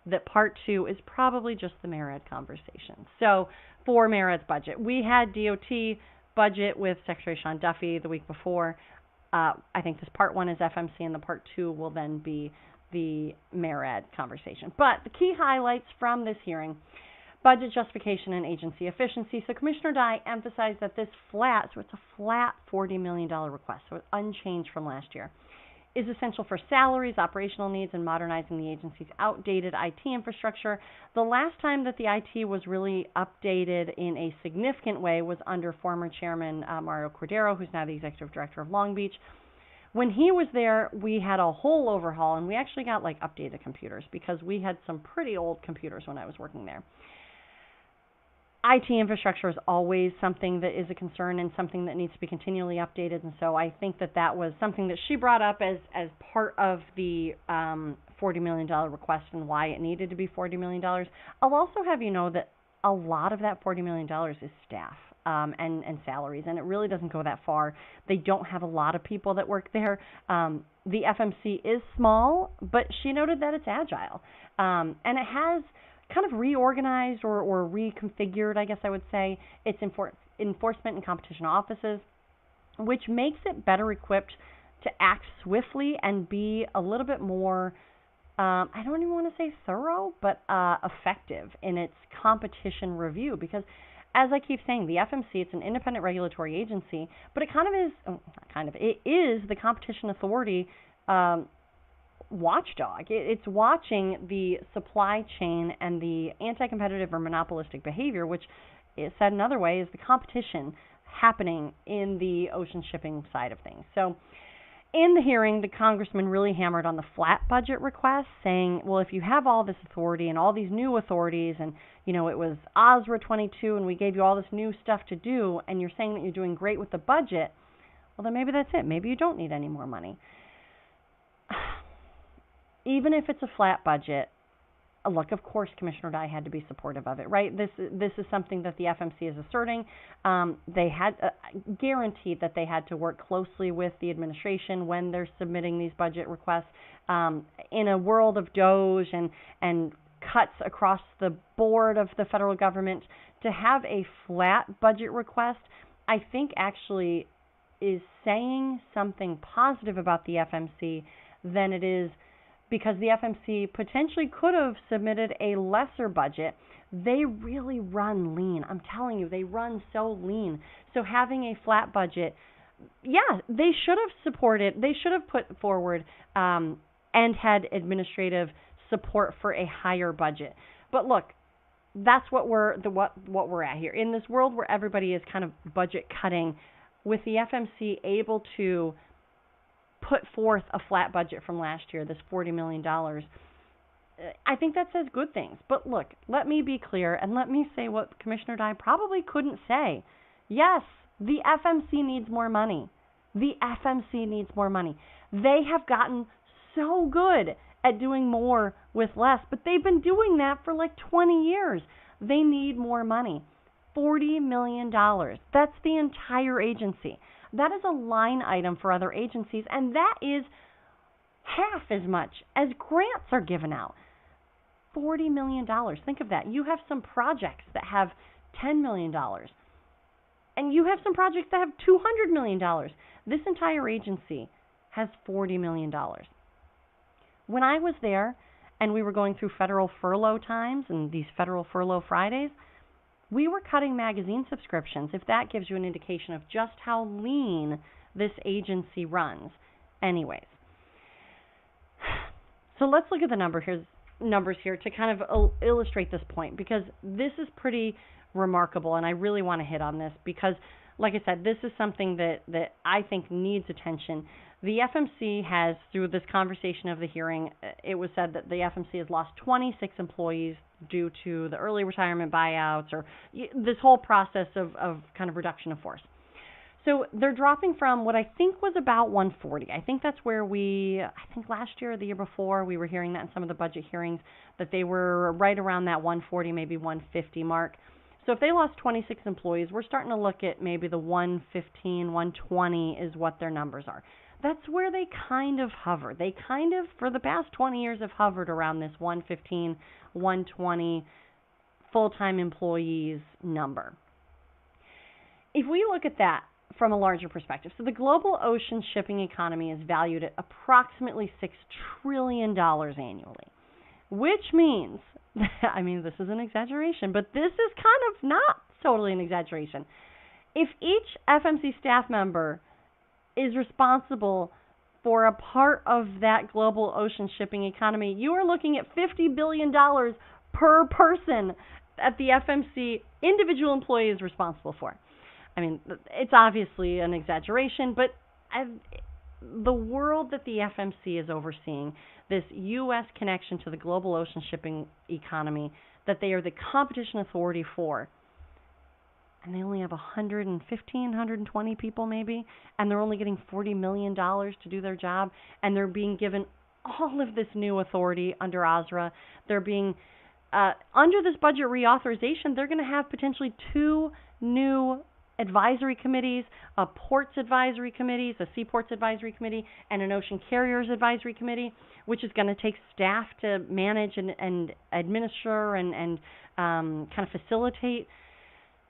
that Part 2 is probably just the MARAD conversation. So for MARAD's budget, we had DOT budget with Secretary Sean Duffy the week before. I think this Part 1 is FMC, and the Part 2 will then be the MARAD conversation. But the key highlights from this hearing: budget justification and agency efficiency. So Commissioner Dye emphasized that this flat, so it's a flat $40 million request, so it's unchanged from last year, is essential for salaries, operational needs, and modernizing the agency's outdated IT infrastructure. The last time that the IT was really updated in a significant way was under former Chairman Mario Cordero, who's now the Executive Director of Long Beach. When he was there, we had a whole overhaul, and we actually got updated computers because we had some pretty old computers when I was working there. IT infrastructure is always something that is a concern and something that needs to be continually updated, and so I think that was something that she brought up as part of the $40 million request and why it needed to be $40 million. I'll also have you know that a lot of that $40 million is staff and salaries, and it really doesn't go that far. They don't have a lot of people that work there. The FMC is small, but she noted that it's agile, and it has kind of reorganized or reconfigured, I guess I would say, its enforcement and competition offices, which makes it better equipped to act swiftly and be a little bit more, I don't even want to say thorough, but effective in its competition review. Because, as I keep saying, the FMC, it's an independent regulatory agency, but it it is the competition authority watchdog. It's watching the supply chain and the anti-competitive or monopolistic behavior, which is said another way is the competition happening in the ocean shipping side of things. So in the hearing, the congressman really hammered on the flat budget request, saying, well, if you have all this authority and all these new authorities and, it was OSRA 22 and we gave you all this new stuff to do and you're saying that you're doing great with the budget, well, then maybe that's it. Maybe you don't need any more money. Even if it's a flat budget, look, of course, Commissioner Dye had to be supportive of it, right? This is something that the FMC is asserting. They had guaranteed that they had to work closely with the administration when they're submitting these budget requests. In a world of DOGE and cuts across the board of the federal government, to have a flat budget request, I think actually is saying something positive about the FMC than it is, because the FMC potentially could have submitted a lesser budget. They really run lean. I'm telling you, they run so lean. So having a flat budget, they should have supported, they should have put forward and had administrative support for a higher budget. But look, that's what we're at here. In this world where everybody is kind of budget cutting, with the FMC able to put forth a flat budget from last year, this $40 million, I think that says good things. But look, let me be clear and let me say what Commissioner Dye probably couldn't say. Yes, the FMC needs more money. The FMC needs more money. They have gotten so good at doing more with less, but they've been doing that for 20 years. They need more money. $40 million. That's the entire agency. That is a line item for other agencies, and that is half as much as grants are given out. $40 million. Think of that. You have some projects that have $10 million, and you have some projects that have $200 million. This entire agency has $40 million. When I was there and we were going through federal furlough times and these federal furlough Fridays, we were cutting magazine subscriptions, if that gives you an indication of just how lean this agency runs. Anyways, so let's look at the number. Here's numbers here to kind of illustrate this point, because this is pretty remarkable, and I really want to hit on this because, like I said, this is something that I think needs attention. The FMC has, through this conversation of the hearing, it was said that the FMC has lost 26 employees due to the early retirement buyouts or this whole process of kind of reduction of force. So they're dropping from what I think was about 140. I think that's where I think last year or the year before, we were hearing that in some of the budget hearings, that they were right around that 140, maybe 150 mark. So if they lost 26 employees, we're starting to look at maybe the 115, 120 is what their numbers are. That's where they kind of hover. They kind of, for the past 20 years, have hovered around this 115, 120 full-time employees number. If we look at that from a larger perspective, so the global ocean shipping economy is valued at approximately $6 trillion annually, which means, I mean, this is an exaggeration, but this is kind of not totally an exaggeration. If each FMC staff member is responsible for a part of that global ocean shipping economy, you are looking at $50 billion per person that the FMC individual employee is responsible for. I mean, it's obviously an exaggeration, but the world that the FMC is overseeing, this U.S. connection to the global ocean shipping economy that they are the competition authority for, and they only have 115, 120 people maybe, and they're only getting $40 million to do their job, and they're being given all of this new authority under OSRA. They're being, under this budget reauthorization, they're going to have potentially 2 new advisory committees, a ports advisory committee, a seaports advisory committee, and an ocean carriers advisory committee, which is going to take staff to manage and administer and kind of facilitate.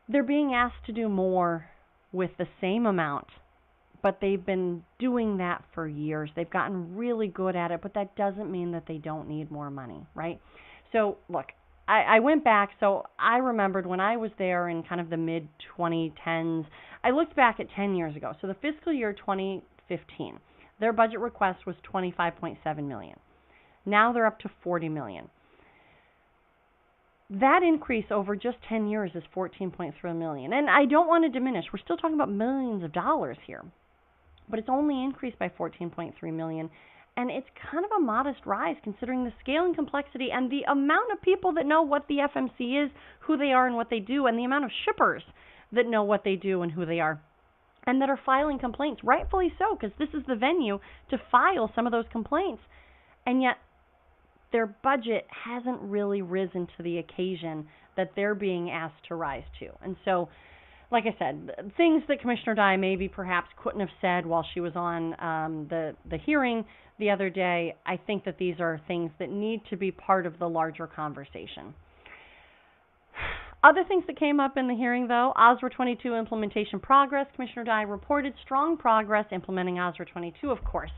They're being asked to do more with the same amount, but they've been doing that for years. They've gotten really good at it, but that doesn't mean that they don't need more money, right? So, look, I went back, so I remembered when I was there in kind of the mid-2010s, I looked back at 10 years ago. So the fiscal year 2015, their budget request was $25.7 million. Now they're up to $40 million. That increase over just 10 years is $14.3 million. And I don't want to diminish. We're still talking about millions of dollars here. But it's only increased by $14.3 million. And it's kind of a modest rise considering the scale and complexity and the amount of people that know what the FMC is, who they are, and what they do, and the amount of shippers that know what they do and who they are, and that are filing complaints, rightfully so, because this is the venue to file some of those complaints. And yet their budget hasn't really risen to the occasion that they're being asked to rise to. And so, like I said, things that Commissioner Dye maybe perhaps couldn't have said while she was on the hearing the other day, I think that these are things that need to be part of the larger conversation. Other things that came up in the hearing, though, OSRA 22 implementation progress. Commissioner Dye reported strong progress implementing OSRA 22, of course.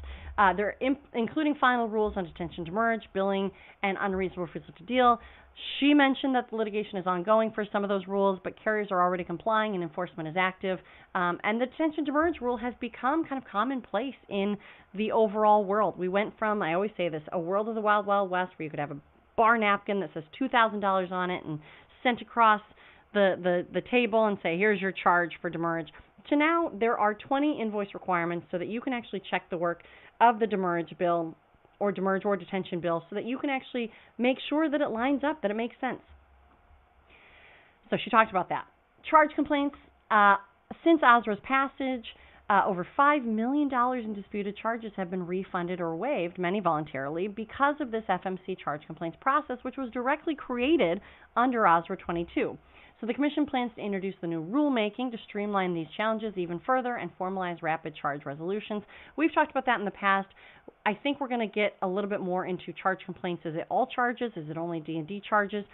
They're including final rules on detention demurrage, billing, and unreasonable refusal to deal. She mentioned that the litigation is ongoing for some of those rules, but carriers are already complying and enforcement is active. And the detention demurrage rule has become kind of commonplace in the overall world. We went from, I always say this, a world of the Wild Wild West where you could have a bar napkin that says $2,000 on it and sent across the table and say, here's your charge for demurrage, to now there are 20 invoice requirements so that you can actually check the work of the demurrage bill or demurrage or detention bill so that you can actually make sure that it lines up, that it makes sense. So she talked about that. Charge complaints. Since OSRA's passage, over $5 million in disputed charges have been refunded or waived, many voluntarily, because of this FMC charge complaints process, which was directly created under OSRA 22. So the Commission plans to introduce the new rulemaking to streamline these challenges even further and formalize rapid charge resolutions. We've talked about that in the past. I think we're going to get a little bit more into charge complaints. Is it all charges? Is it only D&D charges?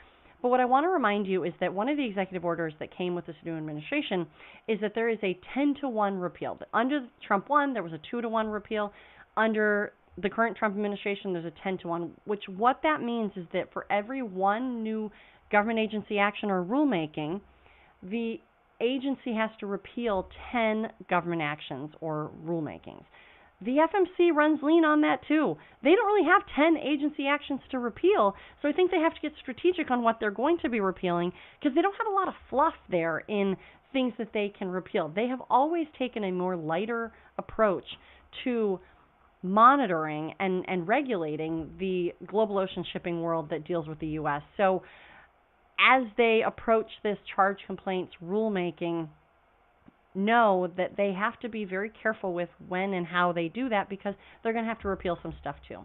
But what I want to remind you is that one of the executive orders that came with this new administration is that there is a 10-to-1 repeal. Under Trump 1, there was a 2-to-1 repeal. Under the current Trump administration, there's a 10-to-1, which what that means is that for every one new government agency action or rulemaking, the agency has to repeal 10 government actions or rulemakings. The FMC runs lean on that too. They don't really have 10 agency actions to repeal, so I think they have to get strategic on what they're going to be repealing because they don't have a lot of fluff there in things that they can repeal. They have always taken a more lighter approach to monitoring and regulating the global ocean shipping world that deals with the U.S. So as they approach this charge complaints rulemaking, know that they have to be very careful with when and how they do that because they're going to have to repeal some stuff too.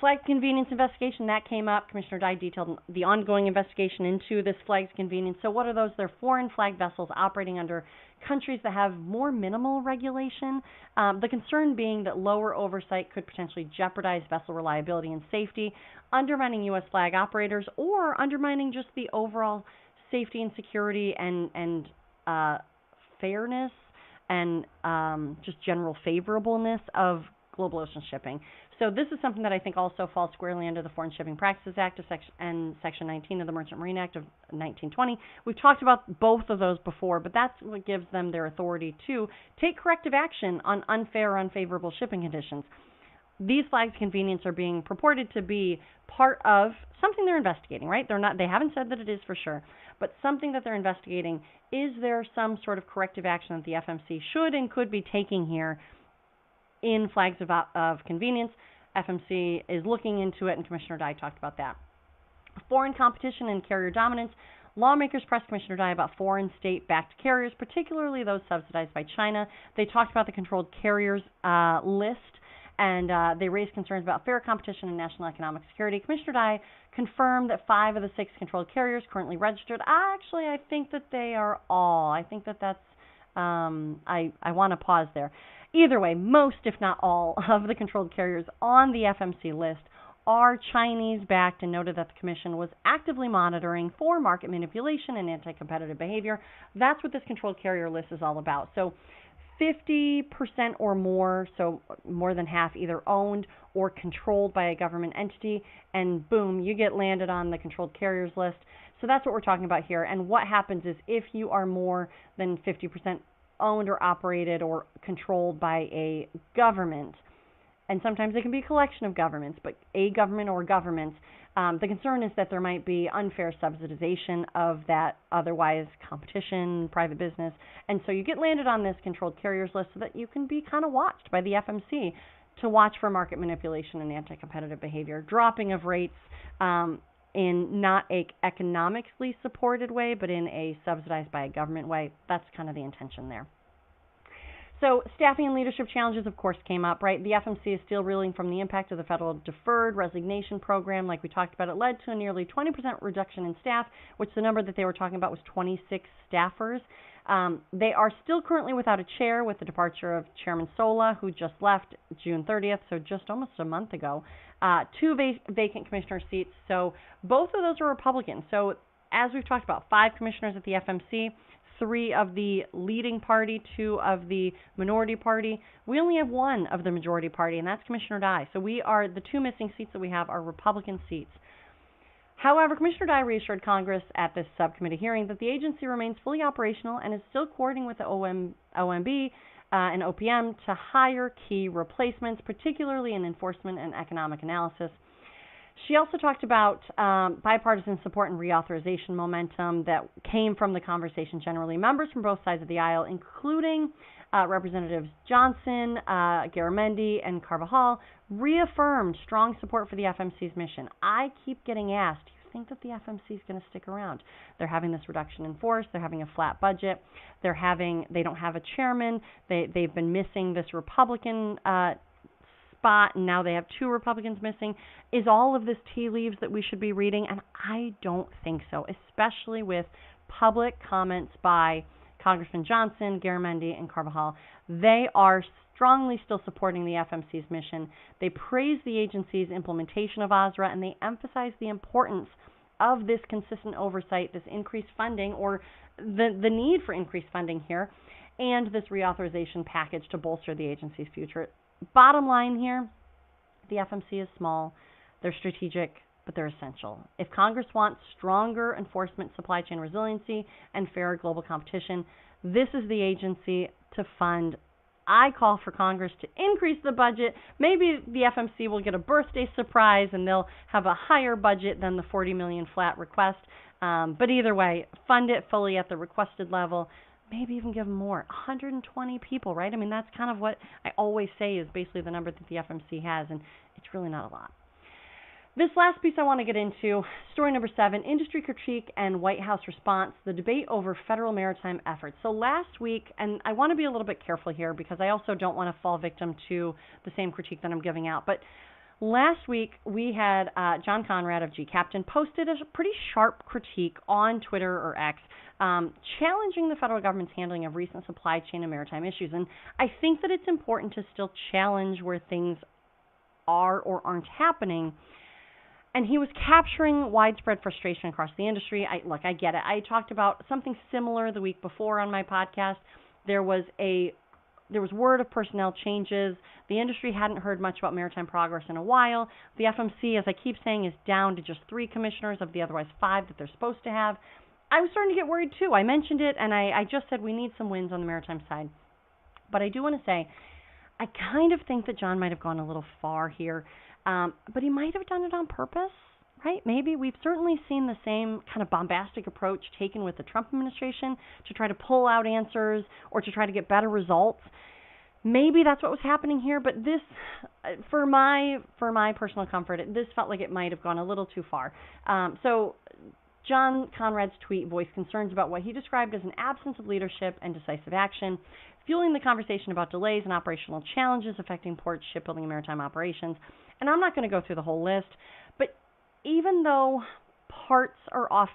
Flag convenience investigation, that came up. Commissioner Dye detailed the ongoing investigation into this flags convenience. So what are those? They're foreign flag vessels operating under countries that have more minimal regulation. The concern being that lower oversight could potentially jeopardize vessel reliability and safety, undermining U.S. flag operators or undermining just the overall safety and security and fairness and just general favorableness of global ocean shipping. So this is something that I think also falls squarely under the Foreign Shipping Practices Act and Section 19 of the Merchant Marine Act of 1920. We've talked about both of those before, but that's what gives them their authority to take corrective action on unfair or unfavorable shipping conditions. These flags of convenience are being purported to be part of something they're investigating, right? They haven't said that it is for sure, but something that they're investigating. Is there some sort of corrective action that the FMC should and could be taking here in flags of convenience? FMC is looking into it, and Commissioner Dye talked about that. Foreign competition and carrier dominance. Lawmakers pressed Commissioner Dye about foreign state-backed carriers, particularly those subsidized by China. They talked about the controlled carriers list, and they raised concerns about fair competition and national economic security. Commissioner Dye confirmed that 5 of the 6 controlled carriers currently registered. Actually, I think that they are all. I think that that's, I want to pause there. Either way, most, if not all, of the controlled carriers on the FMC list are Chinese-backed, and noted that the Commission was actively monitoring for market manipulation and anti-competitive behavior. That's what this controlled carrier list is all about. So 50% or more, so more than half, either owned or controlled by a government entity, and boom, you get landed on the controlled carriers list. So that's what we're talking about here. And what happens is if you are more than 50% owned or operated or controlled by a government, and sometimes it can be a collection of governments, but a government or governments, the concern is that there might be unfair subsidization of that otherwise competition, private business, and so you get landed on this controlled carriers list so that you can be kind of watched by the FMC to watch for market manipulation and anti-competitive behavior, dropping of rates in not a economically supported way, but in a subsidized by a government way. That's kind of the intention there. So staffing and leadership challenges, of course, came up, right? The FMC is still reeling from the impact of the federal deferred resignation program. Like we talked about, it led to a nearly 20% reduction in staff, which the number that they were talking about was 26 staffers. They are still currently without a chair with the departure of Chairman Sola, who just left June 30th, so just almost a month ago. 2 vacant commissioner seats, so both of those are Republicans. So as we've talked about, 5 commissioners at the FMC, 3 of the leading party, 2 of the minority party. We only have 1 of the majority party, and that's Commissioner Dye. So the 2 missing seats that we have are Republican seats. However, Commissioner Dye reassured Congress at this subcommittee hearing that the agency remains fully operational and is still coordinating with the OMB and OPM to hire key replacements, particularly in enforcement and economic analysis. She also talked about bipartisan support and reauthorization momentum that came from the conversation generally. Members from both sides of the aisle, including Representatives Johnson, Garamendi, and Carvajal, reaffirmed strong support for the FMC's mission. I keep getting asked, do you think that the FMC is going to stick around? They're having this reduction in force. They're having a flat budget. They don't have a chairman. They've been missing this Republican spot, and now they have 2 Republicans missing. Is all of this tea leaves that we should be reading? And I don't think so, especially with public comments by Congressman Johnson, Garamendi, and Carvajal. They are strongly still supporting the FMC's mission. They praise the agency's implementation of OSRA, and they emphasize the importance of this consistent oversight, this increased funding, or the need for increased funding here, and this reauthorization package to bolster the agency's future. Bottom line here, the FMC is small, they're strategic, but they're essential. If Congress wants stronger enforcement, supply chain resiliency, and fairer global competition, this is the agency to fund I call for Congress to increase the budget. Maybe the FMC will get a birthday surprise and they'll have a higher budget than the $40 million flat request. But either way, fund it fully at the requested level. Maybe even give them more. 120 people, right? I mean, that's kind of what I always say is basically the number that the FMC has, and it's really not a lot. This last piece I want to get into, story number 7, industry critique and White House response, the debate over federal maritime efforts. So last week, and I want to be a little bit careful here because I also don't want to fall victim to the same critique that I'm giving out, but last week we had John Conrad of G-Captain posted a pretty sharp critique on Twitter or X, challenging the federal government's handling of recent supply chain and maritime issues. And I think that it's important to still challenge where things are or aren't happening. And he was capturing widespread frustration across the industry. I get it. I talked about something similar the week before on my podcast. There was word of personnel changes. The industry hadn't heard much about maritime progress in a while. The FMC, as I keep saying, is down to just 3 commissioners of the otherwise 5 that they're supposed to have. I was starting to get worried too. I mentioned it, and I just said we need some wins on the maritime side. But I do want to say, I kind of think that John might have gone a little far here. But he might have done it on purpose, right? Maybe we've certainly seen the same kind of bombastic approach taken with the Trump administration to try to pull out answers or to try to get better results. Maybe that's what was happening here, but this, for my personal comfort, this felt like it might have gone a little too far. So John Conrad's tweet voiced concerns about what he described as an absence of leadership and decisive action, fueling the conversation about delays and operational challenges affecting ports, shipbuilding, and maritime operations. And I'm not going to go through the whole list, but even though parts are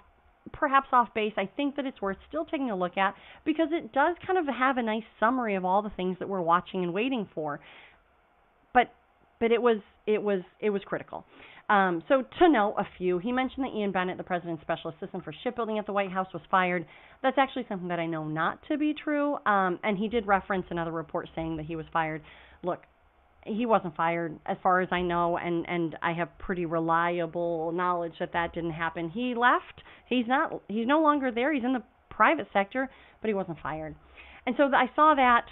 perhaps off base, I think that it's worth still taking a look at because it does kind of have a nice summary of all the things that we're watching and waiting for. But it was critical. So to note a few, he mentioned that Ian Bennett, the president's special assistant for shipbuilding at the White House, was fired. That's actually something that I know not to be true. And he did reference another report saying that he was fired. Look, he wasn't fired as far as I know, and I have pretty reliable knowledge that didn't happen. He left. He's no longer there. He's in the private sector, but he wasn't fired. And so I saw that.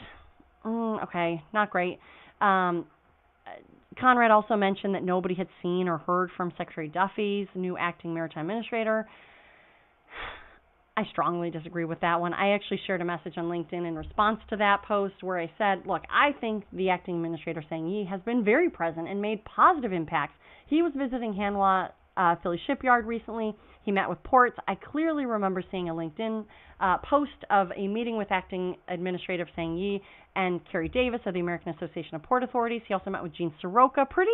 Okay, not great. Conrad also mentioned that nobody had seen or heard from Secretary Duffy, the new acting maritime administrator. I strongly disagree with that one. I actually shared a message on LinkedIn in response to that post where I said, look, I think the acting administrator, Sang Yi, has been very present and made positive impacts. He was visiting Hanwha Philly Shipyard recently. He met with ports. I clearly remember seeing a LinkedIn post of a meeting with acting administrator Sang Yi and Kerry Davis of the American Association of Port Authorities. He also met with Gene Soroka pretty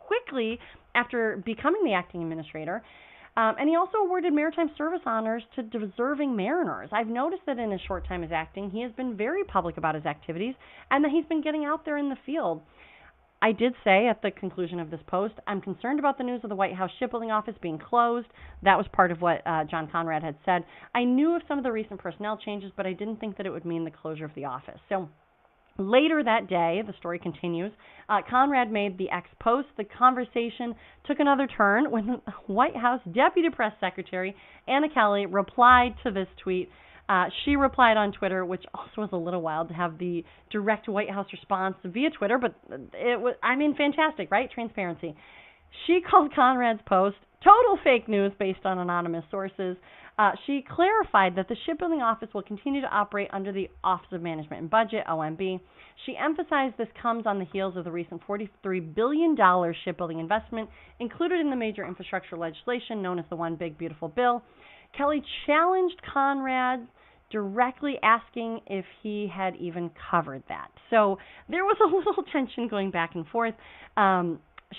quickly after becoming the acting administrator. And he also awarded maritime service honors to deserving mariners. I've noticed that in his short time as acting, he has been very public about his activities and that he's been getting out there in the field. I did say at the conclusion of this post, I'm concerned about the news of the White House shipbuilding office being closed. That was part of what John Conrad had said. I knew of some of the recent personnel changes, but I didn't think that it would mean the closure of the office. So later that day, the story continues, Conrad made the X post. The conversation took another turn when the White House Deputy Press Secretary Anna Kelly replied to this tweet. She replied on Twitter, which also was a little wild to have the direct White House response via Twitter, but it was, fantastic, right? Transparency. She called Conrad's post total fake news based on anonymous sources. She clarified that the shipbuilding office will continue to operate under the Office of Management and Budget, OMB. She emphasized this comes on the heels of the recent $43 billion shipbuilding investment included in the major infrastructure legislation known as the One Big Beautiful Bill. Kelly challenged Conrad directly asking if he had even covered that. So there was a little tension going back and forth.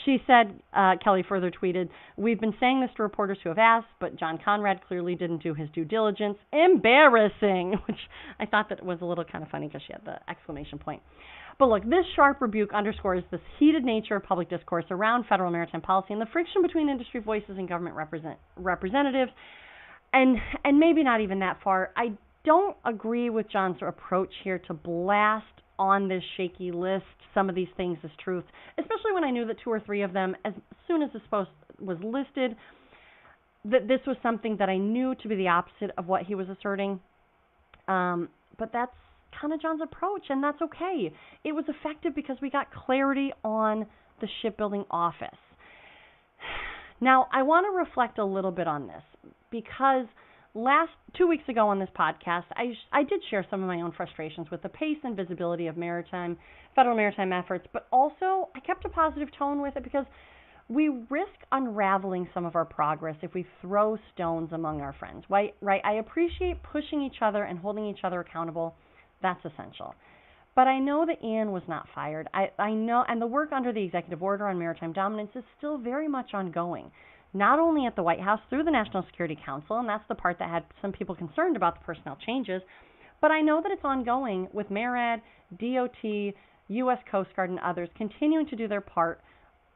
She said, Kelly further tweeted, "We've been saying this to reporters who have asked, but John Conrad clearly didn't do his due diligence. Embarrassing," which I thought that was a little kind of funny because she had the exclamation point. But look, this sharp rebuke underscores the heated nature of public discourse around federal maritime policy and the friction between industry voices and government representatives. And maybe not even that far. I don't agree with John's approach here to blast on this shaky list some of these things as truth, especially when I knew that 2 or 3 of them, as soon as this post was listed, that this was something that I knew to be the opposite of what he was asserting. But that's kind of John's approach, and that's okay. It was effective because we got clarity on the shipbuilding office. Now, I want to reflect a little bit on this because 2 weeks ago on this podcast, I did share some of my own frustrations with the pace and visibility of federal maritime efforts, but also I kept a positive tone with it because we risk unraveling some of our progress if we throw stones among our friends, right? I appreciate pushing each other and holding each other accountable. That's essential. But I know that Ian was not fired. I know, and the work under the executive order on maritime dominance is still very much ongoing, not only at the White House through the National Security Council, and that's the part that had some people concerned about the personnel changes, but I know that it's ongoing with MARAD, DOT, U.S. Coast Guard, and others continuing to do their part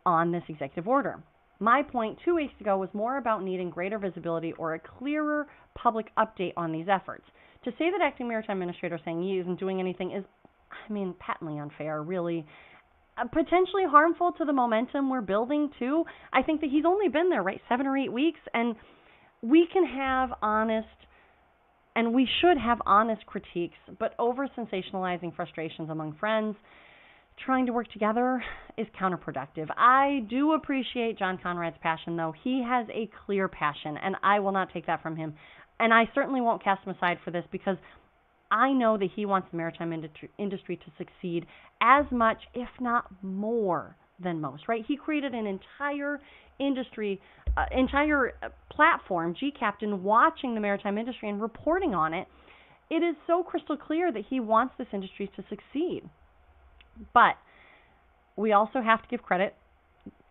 on this executive order. My point 2 weeks ago was more about needing greater visibility or a clearer public update on these efforts. To say that acting maritime administrator saying he isn't doing anything is, patently unfair, really. Potentially harmful to the momentum we're building, too. I think that he's only been there, 7 or 8 weeks, and we can have honest, and we should have honest critiques, but over-sensationalizing frustrations among friends, trying to work together is counterproductive. I do appreciate John Conrad's passion, though. He has a clear passion, and I will not take that from him. And I certainly won't cast him aside for this because I know that he wants the maritime industry to succeed as much, if not more, than most, right? He created an entire industry, entire platform, GCaptain, watching the maritime industry and reporting on it. It is so crystal clear that he wants this industry to succeed. But we also have to give credit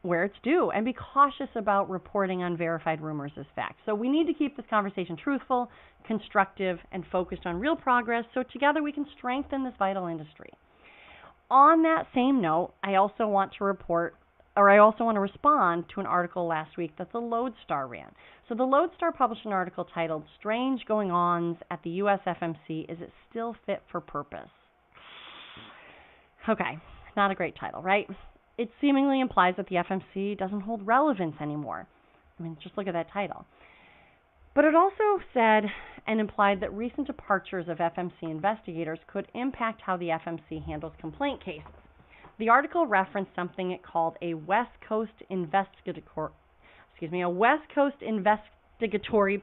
where it's due and be cautious about reporting unverified rumors as facts. So we need to keep this conversation truthful, constructive, and focused on real progress so together we can strengthen this vital industry. On that same note, I also want to respond to an article last week that the Lodestar ran. So the Lodestar published an article titled "Strange Going-Ons at the U.S. FMC. Is it still fit for purpose?" Okay, not a great title, right? It seemingly implies that the FMC doesn't hold relevance anymore. Just look at that title. But it also said and implied that recent departures of FMC investigators could impact how the FMC handles complaint cases. The article referenced something it called a West Coast investigatory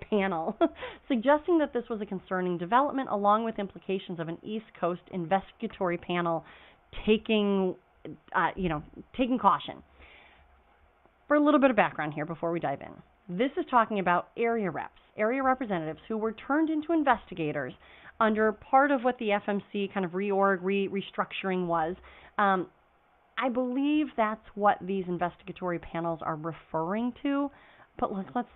panel, suggesting that this was a concerning development, along with implications of an East Coast investigatory panel taking caution. For a little bit of background here before we dive in, this is talking about area representatives who were turned into investigators under part of what the FMC kind of restructuring was. I believe that's what these investigatory panels are referring to, but let's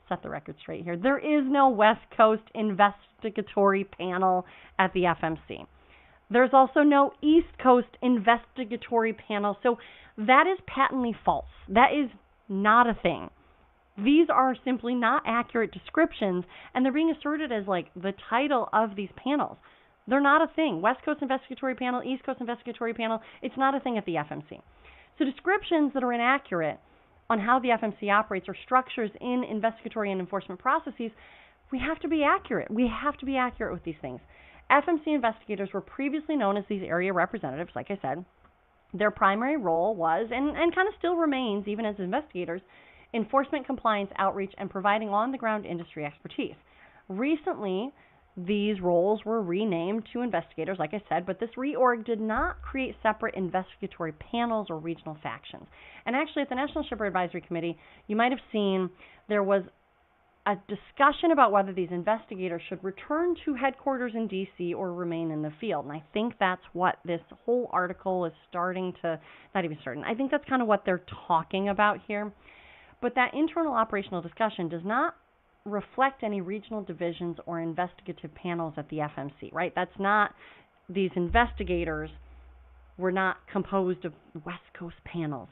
set the record straight here. There is no West Coast investigatory panel at the FMC. There's also no East Coast investigatory panel, so that is patently false. That is not a thing. These are simply not accurate descriptions, and they're being asserted as the title of these panels. They're not a thing. West Coast investigatory panel, East Coast investigatory panel, it's not a thing at the FMC. So descriptions that are inaccurate on how the FMC operates or structures in investigatory and enforcement processes, we have to be accurate. We have to be accurate with these things. FMC investigators were previously known as these area representatives, like I said. Their primary role was, and kind of still remains, even as investigators, enforcement, compliance, outreach, and providing on-the-ground industry expertise. Recently, these roles were renamed to investigators, like I said, but this reorg did not create separate investigatory panels or regional factions. And actually, at the National Shipper Advisory Committee, you might have seen there was a discussion about whether these investigators should return to headquarters in D.C. or remain in the field. And I think that's what this whole article is I think that's kind of what they're talking about here. But that internal operational discussion does not reflect any regional divisions or investigative panels at the FMC, right? That's not, these investigators were not composed of West Coast panels.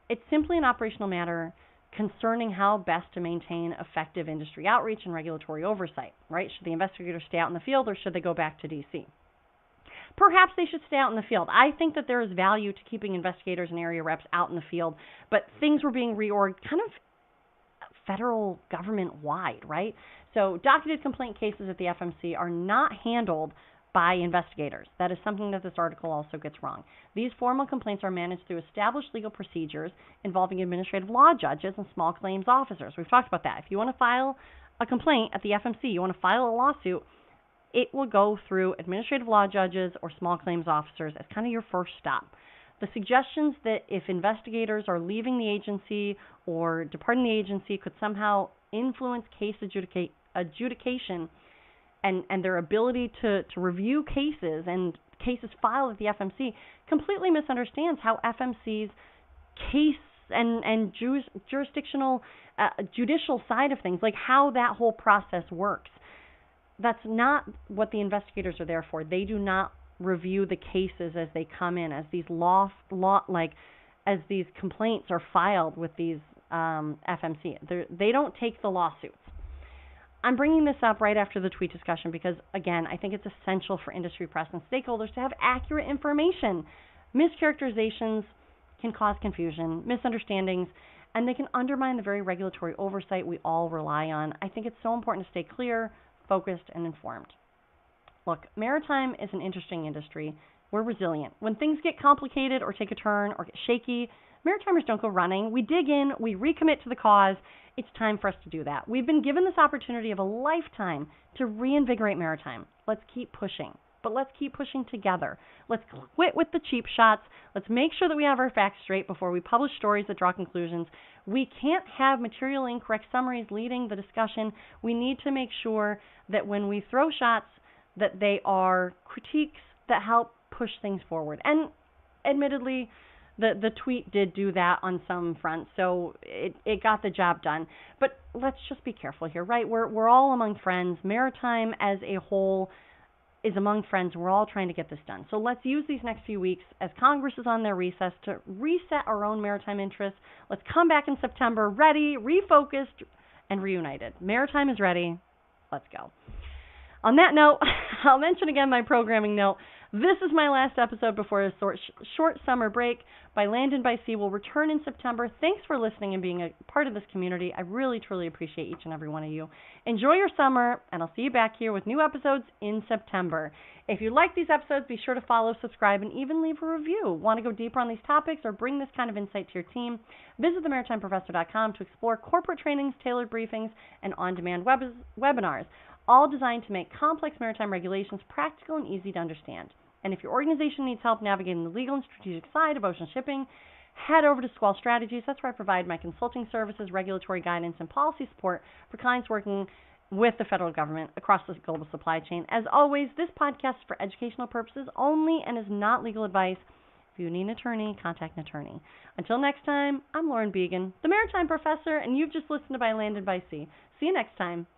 It's simply an operational matter concerning how best to maintain effective industry outreach and regulatory oversight, right? Should the investigators stay out in the field or should they go back to D.C.? Perhaps they should stay out in the field. I think that there is value to keeping investigators and area reps out in the field, but things were being reorged kind of federal government-wide, right? So docketed complaint cases at the FMC are not handled by investigators. That is something that this article also gets wrong. These formal complaints are managed through established legal procedures involving administrative law judges and small claims officers. We've talked about that. If you want to file a complaint at the FMC, you want to file a lawsuit, it will go through administrative law judges or small claims officers as kind of your first stop. The suggestions that if investigators are leaving the agency or departing the agency could somehow influence case adjudication and their ability to review cases and cases filed at the FMC completely misunderstands how FMC's case and jurisdictional judicial side of things, like how that whole process works. That's not what the investigators are there for. They do not review the cases as they come in, as these as these complaints are filed with these FMC. They don't take the lawsuits. I'm bringing this up right after the tweet discussion because, again, I think it's essential for industry press and stakeholders to have accurate information. Mischaracterizations can cause confusion, misunderstandings, and they can undermine the very regulatory oversight we all rely on. I think it's so important to stay clear, focused, and informed. Look, maritime is an interesting industry. We're resilient. When things get complicated or take a turn or get shaky, Maritimers don't go running. We dig in, we recommit to the cause. It's time for us to do that. We've been given this opportunity of a lifetime to reinvigorate maritime. Let's keep pushing, but let's keep pushing together. Let's quit with the cheap shots. Let's make sure that we have our facts straight before we publish stories that draw conclusions. We can't have materially incorrect summaries leading the discussion. We need to make sure that when we throw shots, that they are critiques that help push things forward. And admittedly, the tweet did do that on some fronts, so it got the job done. But let's just be careful here, right? We're all among friends. Maritime as a whole is among friends. We're all trying to get this done. So let's use these next few weeks as Congress is on their recess to reset our own maritime interests. Let's come back in September ready, refocused, and reunited. Maritime is ready. Let's go. On that note, I'll mention again my programming note. This is my last episode before a short summer break. By Land and by Sea will return in September. Thanks for listening and being a part of this community. I really, truly appreciate each and every one of you. Enjoy your summer, and I'll see you back here with new episodes in September. If you like these episodes, be sure to follow, subscribe, and even leave a review. Want to go deeper on these topics or bring this kind of insight to your team? Visit themaritimeprofessor.com to explore corporate trainings, tailored briefings, and on-demand webinars, all designed to make complex maritime regulations practical and easy to understand. And if your organization needs help navigating the legal and strategic side of ocean shipping, head over to Squall Strategies. That's where I provide my consulting services, regulatory guidance, and policy support for clients working with the federal government across the global supply chain. As always, this podcast is for educational purposes only and is not legal advice. If you need an attorney, contact an attorney. Until next time, I'm Lauren Beagen, the Maritime Professor, and you've just listened to By Land and by Sea. See you next time.